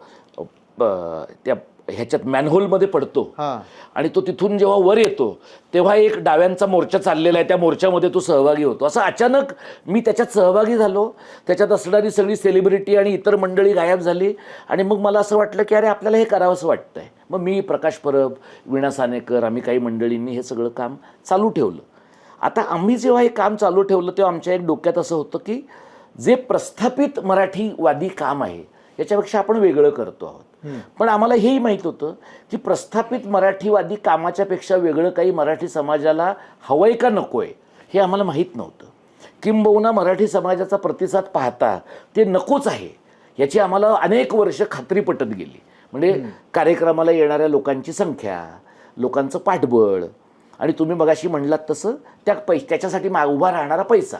त्या ह्याच्यात मॅनहोलमध्ये पडतो आणि तो तिथून जेव्हा वर येतो तेव्हा एक डाव्यांचा मोर्चा चाललेला आहे, त्या मोर्चामध्ये तो सहभागी होतो. असं अचानक मी त्याच्यात सहभागी झालो. त्याच्यात असणारी सगळी सेलिब्रिटी आणि इतर मंडळी गायब झाली आणि मग मला असं वाटलं की अरे आपल्याला हे करावंसं वाटतंय. मग मी, प्रकाश परब, वीणा सानेकर, आम्ही काही मंडळींनी हे सगळं काम चालू ठेवलं. आता आम्ही जेव्हा हे काम चालू ठेवलं तेव्हा आमच्या एक डोक्यात असं होतं की जे प्रस्थापित मराठीवादी काम आहे याच्यापेक्षा आपण वेगळं करतो आहोत. पण आम्हाला हेही माहीत होतं की प्रस्थापित मराठीवादी कामाच्या पेक्षा वेगळं काही मराठी समाजाला हवंय का नकोय हे आम्हाला माहीत नव्हतं. किंबहुना मराठी समाजाचा प्रतिसाद पाहता ते नकोच आहे याची आम्हाला अनेक वर्ष खात्री पटत गेली. म्हणजे कार्यक्रमाला येणाऱ्या लोकांची संख्या, लोकांचं पाठबळ आणि तुम्ही मगाशी म्हणलात तसं त्याच्यासाठी उभा राहणारा पैसा.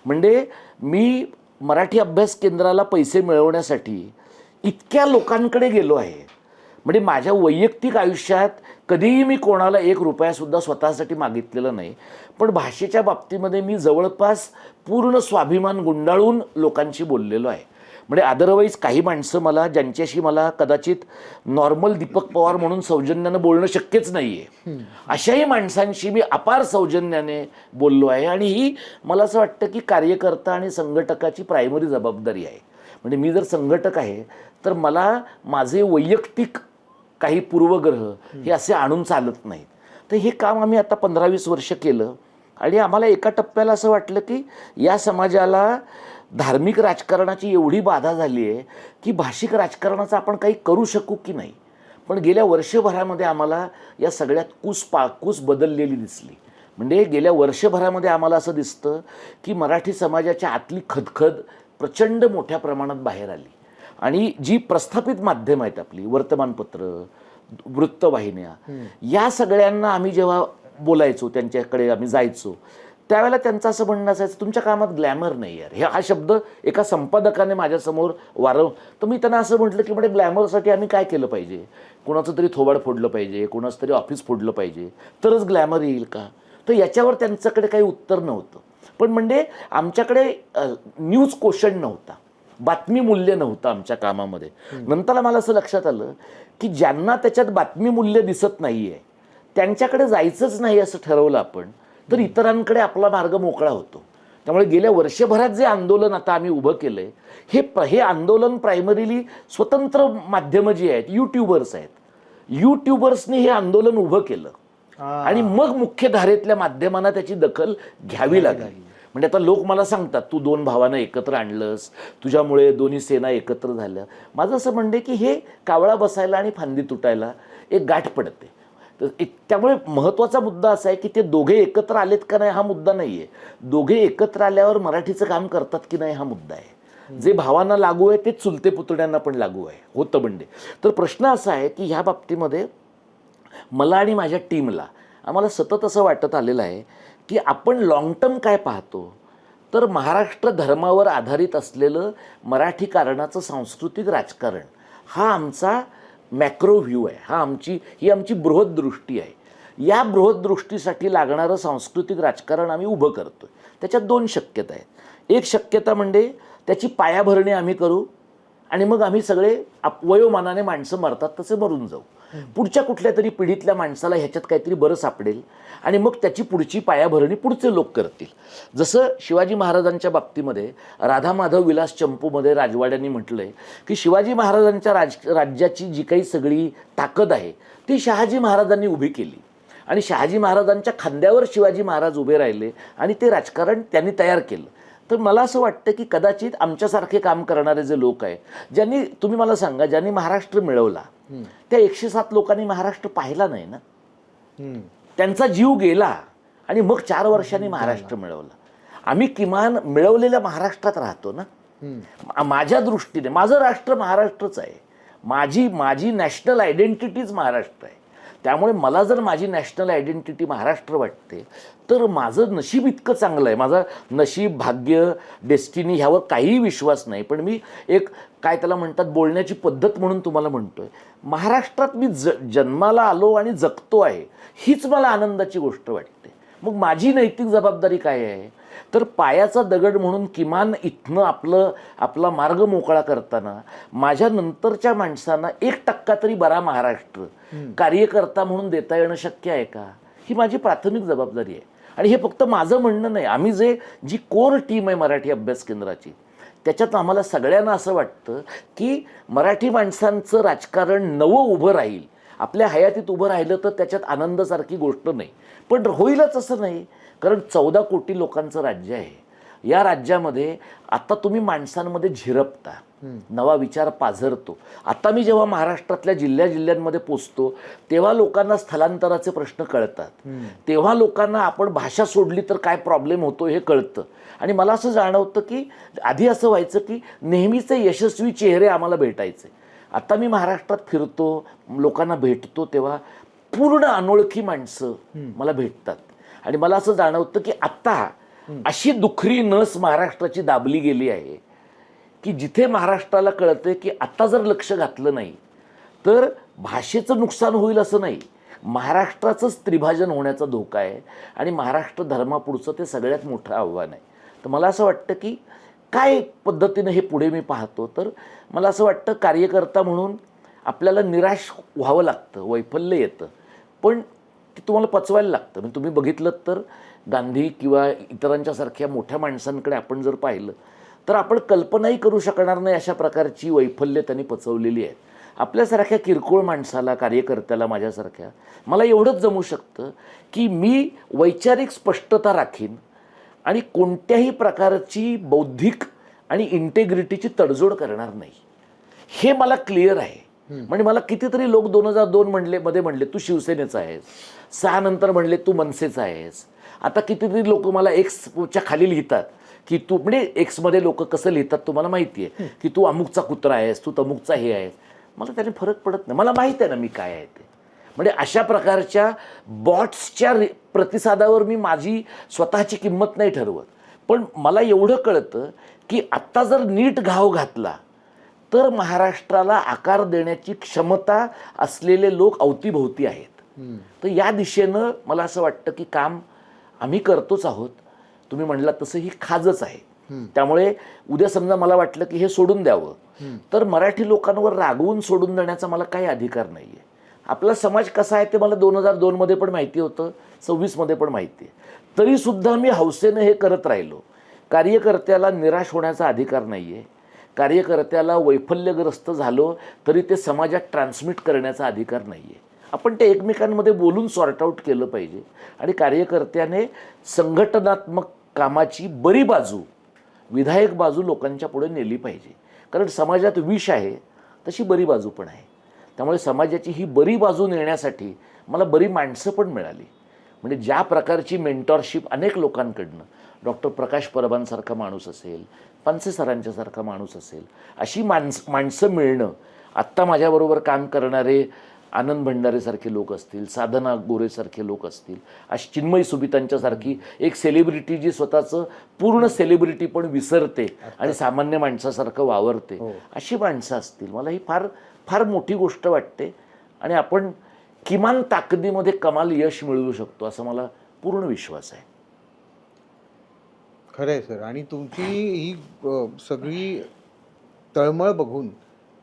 म्हणजे मी मराठी अभ्यास केंद्राला पैसे मिळवण्यासाठी इतक्या लोकांकडे गेलो आहे. म्हणजे माझ्या वैयक्तिक आयुष्यात कधीही मी कोणाला 1 रुपयासुद्धा स्वतःसाठी मागितलेला नाही. पण भाषेच्या बाबतीमध्ये मी जवळपास पूर्ण स्वाभिमान गुंडाळून लोकांशी बोललेलो आहे. म्हणजे अदरवाईज काही माणसं मला, ज्यांच्याशी मला कदाचित नॉर्मल दीपक पवार म्हणून सौजन्यानं बोलणं शक्यच नाही आहे, अशाही माणसांशी मी अपार सौजन्याने बोललो आहे. आणि ही मला असं वाटतं की कार्यकर्ता आणि संघटकाची प्रायमरी जबाबदारी आहे. म्हणजे मी जर संघटक आहे तर मला माझे वैयक्तिक काही पूर्वग्रह हे असे आणून चालत नाहीत. तर हे काम आम्ही आता 15-20 वर्ष केलं आणि आम्हाला एका टप्प्याला असं वाटलं की या समाजाला धार्मिक राजकारणाची एवढी बाधा झाली आहे की भाषिक राजकारणाचं आपण काही करू शकू की नाही. पण गेल्या वर्षभरामध्ये आम्हाला या सगळ्यात कूस बदललेली दिसली. म्हणजे गेल्या वर्षभरामध्ये आम्हाला असं दिसतं की मराठी समाजाच्या आतली खदखद प्रचंड मोठ्या प्रमाणात बाहेर आली. आणि जी प्रस्थापित माध्यम आहेत आपली, वर्तमानपत्र, वृत्तवाहिन्या, या सगळ्यांना आम्ही जेव्हा बोलायचो, त्यांच्याकडे आम्ही जायचो, त्यावेळेला त्यांचं असं म्हणणं असायचं तुमच्या कामात ग्लॅमर नाही यार. हा शब्द एका संपादकाने माझ्यासमोर तर मी त्यांना असं म्हटलं की म्हणजे ग्लॅमरसाठी आम्ही काय केलं पाहिजे? कोणाचं तरी थोबाड फोडलं पाहिजे, कोणाचं तरी ऑफिस फोडलं पाहिजे तरच ग्लॅमर येईल का? तर याच्यावर त्यांच्याकडे काही उत्तर नव्हतं. पण म्हणजे आमच्याकडे न्यूज कोशंट नव्हता, बातमी मूल्य नव्हतं आमच्या कामामध्ये. नंतर मला असं लक्षात आलं की ज्यांना त्याच्यात बातमी मूल्य दिसत नाही आहे त्यांच्याकडे जायचंच नाही असं ठरवलं आपण, तर इतरांकडे आपला मार्ग मोकळा होतो. त्यामुळे गेल्या वर्षभरात जे आंदोलन आता आम्ही उभं केलं आहे हे आंदोलन प्रायमरीली स्वतंत्र माध्यमं जी आहेत, यूट्यूबर्स आहेत, यूट्यूबर्सनी हे आंदोलन उभं केलं आणि मग मुख्य धारेतल्या माध्यमांना त्याची दखल घ्यावी लागली. म्हणजे आता लोक मला सांगतात तू 2 भावांना एकत्र आणलंस, तुझ्यामुळे दोन्ही सेना एकत्र झाल्या. माझं असं म्हणणं आहे की हे कावळा बसायला आणि फांदी तुटायला एक गाठ पडते. त्यामुळे महत्त्वाचा मुद्दा असा आहे की ते दोघे एकत्र आलेत का नाही हा मुद्दा नाही आहे, दोघे एकत्र आल्यावर मराठीचं काम करतात की नाही हा मुद्दा आहे. जे भावांना लागू आहे तेच चुलते पुतण्यांना पण लागू आहे, होतं म्हणजे. तर प्रश्न असा आहे की ह्या बाबतीमध्ये मला आणि माझ्या टीमला आम्हाला सतत असं वाटत आलेलं आहे की आपण लॉंग टर्म काय पाहतो, तर महाराष्ट्र धर्मावर आधारित असलेलं मराठी कारणाचं सांस्कृतिक राजकारण हा आमचा मॅक्रो व्ह्यू आहे, ही आमची बृहद दृष्टी आहे. या बृहद दृष्टीसाठी लागणारं सांस्कृतिक राजकारण आम्ही उभं करतो. त्याच्यात 2 शक्यता आहेत. एक शक्यता म्हणजे त्याची पायाभरणी आम्ही करू आणि मग आम्ही सगळे वयोमानाने माणसं मरतात तसे मरून जाऊ. पुढच्या कुठल्या तरी पिढीतल्या माणसाला ह्याच्यात काहीतरी बरं सापडेल आणि मग त्याची पुढची पायाभरणी पुढचे लोक करतील. जसं शिवाजी महाराजांच्या बाबतीमध्ये राधा माधव विलास चंपूमध्ये राजवाड्यांनी म्हटलंय की शिवाजी महाराजांच्या राज्याची जी काही सगळी ताकद आहे ती शहाजी महाराजांनी उभी केली आणि शहाजी महाराजांच्या खांद्यावर शिवाजी महाराज उभे राहिले आणि ते राजकारण त्यांनी तयार केलं. तर मला असं वाटतं की कदाचित आमच्यासारखे काम करणारे जे लोक आहे, ज्यांनी, तुम्ही मला सांगा, ज्यांनी महाराष्ट्र मिळवला त्या 107 लोकांनी महाराष्ट्र पाहिला नाही ना, त्यांचा जीव गेला आणि मग 4 वर्षांनी महाराष्ट्र मिळवला. आम्ही किमान मिळवलेल्या महाराष्ट्रात राहतो ना. माझ्या दृष्टीने माझं राष्ट्र महाराष्ट्रच आहे, माझी नॅशनल आयडेंटिटीज महाराष्ट्र आहे. त्यामुळे मला जर माझी नॅशनल आयडेंटिटी महाराष्ट्र वाटते तर माझं नशीब इतकं चांगलं आहे, माझं नशीब, भाग्य, डेस्टिनी ह्यावर काहीही विश्वास नाही, पण मी एक काय त्याला म्हणतात बोलण्याची पद्धत म्हणून तुम्हाला म्हणतोय, महाराष्ट्रात मी जन्माला आलो आणि जगतो आहे, हीच मला आनंदाची गोष्ट वाटते. मग माझी नैतिक जबाबदारी काय आहे, तर पायाचा दगड म्हणून किमान इथनं आपला मार्ग मोकळा करताना माझ्या नंतरच्या माणसांना 1% तरी बरा महाराष्ट्र कार्यकर्ता म्हणून देता येणं शक्य आहे का, ही माझी प्राथमिक जबाबदारी आहे. आणि हे फक्त माझं म्हणणं नाही, आम्ही जी कोर टीम आहे मराठी अभ्यास केंद्राची, त्याच्यात आम्हाला सगळ्यांना असं वाटतं की मराठी माणसांचं राजकारण नवं उभं राहील, आपल्या हयातीत उभं राहिलं तर त्याच्यात आनंदासारखी गोष्ट नाही, पण होईलच असं नाही, कारण 14 कोटी लोकांचं राज्य आहे. या राज्यामध्ये आता तुम्ही माणसांमध्ये झिरपता, नवा विचार पाझरतो. आता मी जेव्हा महाराष्ट्रातल्या जिल्ह्यांमध्ये पोचतो तेव्हा लोकांना स्थलांतराचे प्रश्न कळतात, तेव्हा लोकांना आपण भाषा सोडली तर काय प्रॉब्लेम होतो हे कळतं. आणि मला असं जाणवतं की आधी असं व्हायचं की नेहमीचे यशस्वी चेहरे आम्हाला भेटायचे, आता मी महाराष्ट्रात फिरतो, लोकांना भेटतो, तेव्हा पूर्ण अनोळखी माणसं मला भेटतात. आणि मला असं जाणवतं की आत्ता अशी दुखरी नस महाराष्ट्राची दाबली गेली आहे की जिथे महाराष्ट्राला कळतंय की आता जर लक्ष घातलं नाही तर भाषेचं नुकसान होईल असं नाही, महाराष्ट्राचंच त्रिभाजन होण्याचा धोका आहे. आणि महाराष्ट्र धर्मापुढचं ते सगळ्यात मोठं आव्हान आहे. तर मला असं वाटतं की काय पद्धतीनं हे पुढे मी पाहतो, तर मला असं वाटतं कार्यकर्ता म्हणून आपल्याला निराश व्हावं लागतं, वैफल्य येतं, पण ते तुम्हाला पचवायला लागतं. म्हणजे तुम्ही बघितलं तर गांधी किंवा इतरांच्यासारख्या मोठ्या माणसांकडे आपण जर पाहिलं तर आपण कल्पनाही करू शकणार नाही अशा प्रकारची वैफल्य त्यांनी पचवलेली आहेत. आपल्यासारख्या किरकोळ माणसाला, कार्यकर्त्याला, माझ्यासारख्या, मला एवढंच जमू शकतं की मी वैचारिक स्पष्टता राखीन आणि कोणत्याही प्रकारची बौद्धिक आणि इंटेग्रिटीची तडजोड करणार नाही, हे मला क्लिअर आहे. म्हणजे मला कितीतरी लोक 2002 मध्ये म्हणले तू शिवसेनेचा आहेस, 6 नंतर म्हणले तू मनसेचा आहेस, आता कितीतरी लोक मला एक्सच्या खाली लिहितात की तू, म्हणजे एक्समध्ये लोक कसं लिहितात तुम्हाला माहिती आहे की तू अमुकचा कुत्रा आहेस, तू तमुकचा हे आहेस. मला त्याने फरक पडत नाही, मला माहीत आहे ना मी काय आहे ते. म्हणजे अशा प्रकारच्या बॉट्सच्या प्रतिसादावर मी माझी स्वतःची किंमत नाही ठरवत, पण मला एवढं कळतं की आत्ता जर नीट घाव घातला तर महाराष्ट्राला आकार देण्याची क्षमता असलेले लोक अवतीभोवती आहेत. तर या दिशेनं मला असं वाटतं की काम आम्ही करतोच आहोत. तुम्ही म्हणलात तसं ही खाजच आहे. त्यामुळे उद्या समजा मला वाटलं की हे सोडून द्यावं तर मराठी लोकांवर रागवून सोडून देण्याचा मला काही अधिकार नाही आहे. आपला समाज कसा आहे ते मला 2002 मध्ये पण माहिती होतं, 26 मध्ये पण माहिती आहे, तरीसुद्धा मी हौसेनं हे करत राहिलो. कार्यकर्त्याला निराश होण्याचा अधिकार नाही आहे, कार्यकर्त्याला वैफल्यग्रस्त झालो तरी ते समाजात ट्रान्समिट करण्याचा अधिकार नाही आहे. आपण ते एकमेकांमध्ये बोलून सॉर्ट आऊट केलं पाहिजे. आणि कार्यकर्त्याने संघटनात्मक कामाची बरी बाजू, विधायक बाजू लोकांच्या पुढे नेली पाहिजे. कारण समाजात विष आहे तशी बरी बाजू पण आहे. त्यामुळे समाजाची ही बरी बाजू नेण्यासाठी मला बरी माणसं पण मिळाली. म्हणजे ज्या प्रकारची मेंटॉरशिप अनेक लोकांकडनं, डॉक्टर प्रकाश परबांसारखा माणूस असेल, पानसे सरांच्यासारखा माणूस असेल, अशी माणसं मिळणं, आत्ता माझ्याबरोबर काम करणारे आनंद भंडारेसारखे लोक असतील, साधना गोरेसारखे लोक असतील, अशी चिन्मयी सुबितांच्यासारखी एक सेलिब्रिटी जी स्वतःचं पूर्ण सेलिब्रिटी पण विसरते आणि सामान्य माणसासारखं वावरते, अशी माणसं असतील, मला ही फार फार मोठी गोष्ट वाटते. आणि आपण किमान ताकदीमध्ये कमाल यश मिळवू शकतो असं मला पूर्ण विश्वास आहे. खरं आहे सर. आणि तुमची ही सगळी तळमळ बघून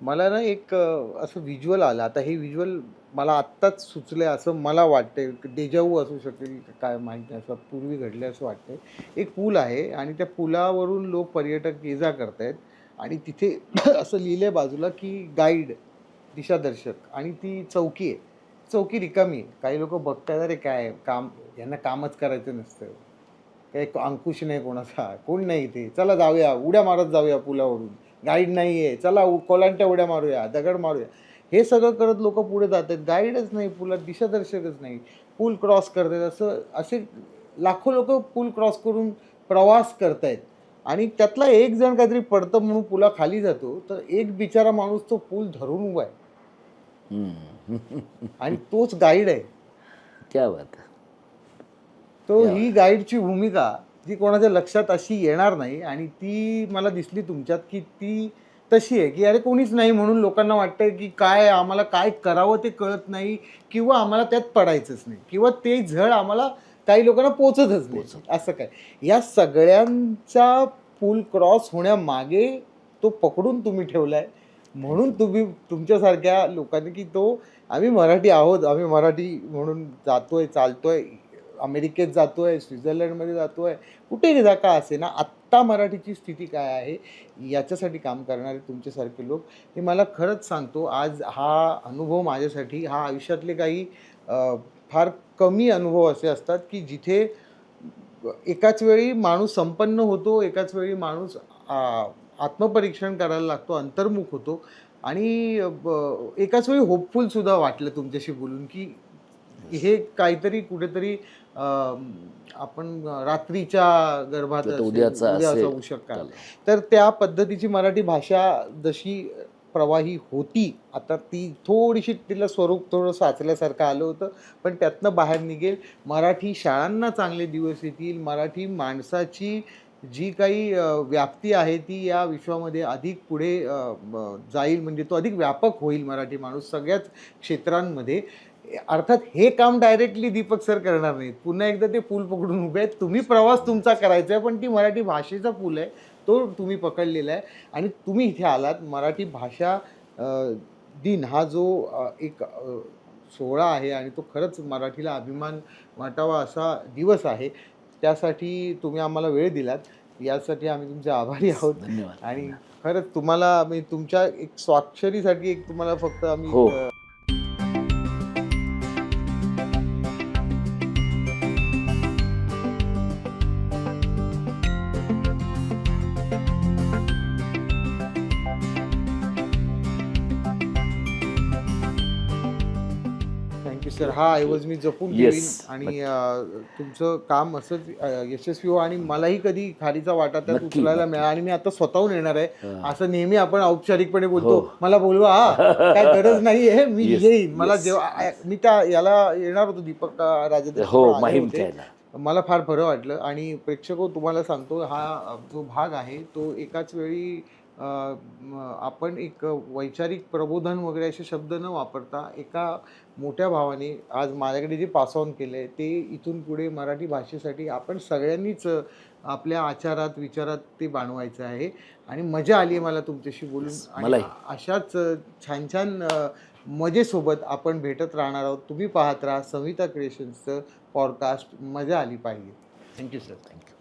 मला ना एक असं व्हिज्युअल आलं. आता हे व्हिज्युअल मला आत्ताच सुचलं आहे असं मला वाटतंय, डेजावू असू शकेल काय माहीत नाही, असं पूर्वी घडले असं वाटतंय. एक पूल आहे आणि त्या पुलावरून लोक पर्यटक ये जा करतायत आणि तिथे असं लिहिलं आहे बाजूला की गाईड, दिशादर्शक, आणि ती चौकी आहे. चौकी रिकामी आहे. काही लोक बघतायत, अरे काय काम, यांना कामच करायचं नसतं, काही अंकुश नाही कोणाचा, कोण नाही इथे, चला जाऊया, उड्या मारत जाऊया पुलावरून, गाईड नाही आहे, चला कोलांट्या उड्या मारूया, दगड मारूया, हे सगळं करत लोक पुढे जात आहेत. गाईडच नाही पुलात, दिशादर्शकच नाही, पूल क्रॉस करतात. असे लाखो लोक पूल क्रॉस करून प्रवास करतायत आणि त्यातला एक जण काहीतरी पडतं म्हणून पुला खाली जातो, तर एक बिचारा माणूस तो पूल धरून उभा आहे. आणि तोच गाईड आहे. क्या बात आहे. तो ही गाईडची भूमिका जी कोणाच्या लक्षात अशी येणार नाही आणि ती मला दिसली तुमच्यात की ती तशी आहे की अरे कोणीच नाही म्हणून लोकांना वाटतंय की काय आम्हाला काय करावं ते कळत नाही किंवा आम्हाला त्यात पडायचंच नाही किंवा ते झळ आम्हाला काही लोकांना पोचतच नाही असं काय. या सगळ्यांचा पूल क्रॉस होण्यामागे तो पकडून तुम्ही ठेवलाय म्हणून तुम्ही तुमच्यासारख्या लोकांनी की तो आम्ही मराठी आहोत, आम्ही मराठी म्हणून जातोय चालतोय, अमेरिकेत जातोय, स्वित्झर्लंडमध्ये जातोय, कुठेही जा का असे ना, आत्ता मराठीची स्थिती काय आहे याच्यासाठी काम करणारे तुमच्यासारखे लोक. हे मला खरंच सांगतो आज हा अनुभव माझ्यासाठी हा आयुष्यातले काही फार कमी अनुभव असे असतात की जिथे एकाच वेळी माणूस संपन्न होतो, एकाच वेळी माणूस आत्मपरीक्षण करायला लागतो, अंतर्मुख होतो आणि एकाच वेळी होपफुल सुद्धा वाटलं तुमच्याशी बोलून की हे काहीतरी कुठेतरी आपण रात्रीच्या गर्भात उद्या असं होऊ शकतं. तर त्या पद्धतीची मराठी भाषा जशी प्रवाही होती आता ती थोडीशी तिला स्वरूप थोडं साचल्यासारखं आलं होतं पण त्यातनं बाहेर निघेल. मराठी शाळांना चांगले दिवस येतील. मराठी माणसाची जी काही व्याप्ती आहे ती या विश्वामध्ये अधिक पुढे जाईल म्हणजे तो अधिक व्यापक होईल मराठी माणूस सगळ्याच क्षेत्रांमध्ये. अर्थात हे काम डायरेक्टली दीपक सर करणार नाहीत. पुन्हा एकदा ते पूल पकडून उभे आहेत. तुम्ही प्रवास तुमचा करायचा आहे पण ती मराठी भाषेचा पूल आहे तो तुम्ही पकडलेला आहे आणि तुम्ही इथे आलात. मराठी भाषा दिन हा जो एक सोहळा आहे आणि तो खरंच मराठीला अभिमान वाटावा असा दिवस आहे. त्यासाठी तुम्ही आम्हाला वेळ दिलात यासाठी आम्ही तुमचे आभारी आहोत. धन्यवाद. आणि खरंच तुम्हाला मी तुमच्या एक स्वाक्षरीसाठी एक तुम्हाला फक्त आम्ही थँक्यू सर. हा ऐवज मी जपून ठेवीन आणि तुमचं काम असंच यशस्वी हो आणि मलाही कधी खालीचा वाटा त्यात उचलायला मिळाला आणि मी आता स्वतःहून येणार आहे. असं नेहमी आपण औपचारिकपणे बोलतो मला बोलवा हा काय गरज नाही आहे मी येईन. मला जेव्हा मी त्या याला येणार होतो दीपक राजे मला फार बरं वाटलं आणि प्रेक्षक तुम्हाला सांगतो हा जो भाग आहे तो एकाच वेळी आपण एक वैचारिक प्रबोधन वगैरे असे शब्द न वापरता एका मोठ्या भावाने आज माझ्याकडे जे पास ऑन केलं आहे ते इथून पुढे मराठी भाषेसाठी आपण सगळ्यांनीच आपल्या आचारात विचारात ते बाणवायचं आहे आणि मजा आली आहे मला तुमच्याशी बोलून आणि अशाच छान छान मजेसोबत आपण भेटत राहणार आहोत. तुम्ही पाहत राहा संहिता क्रिएशन्सचं पॉडकास्ट. मजा आली पाहिजे. Thank you sir. थँक्यू.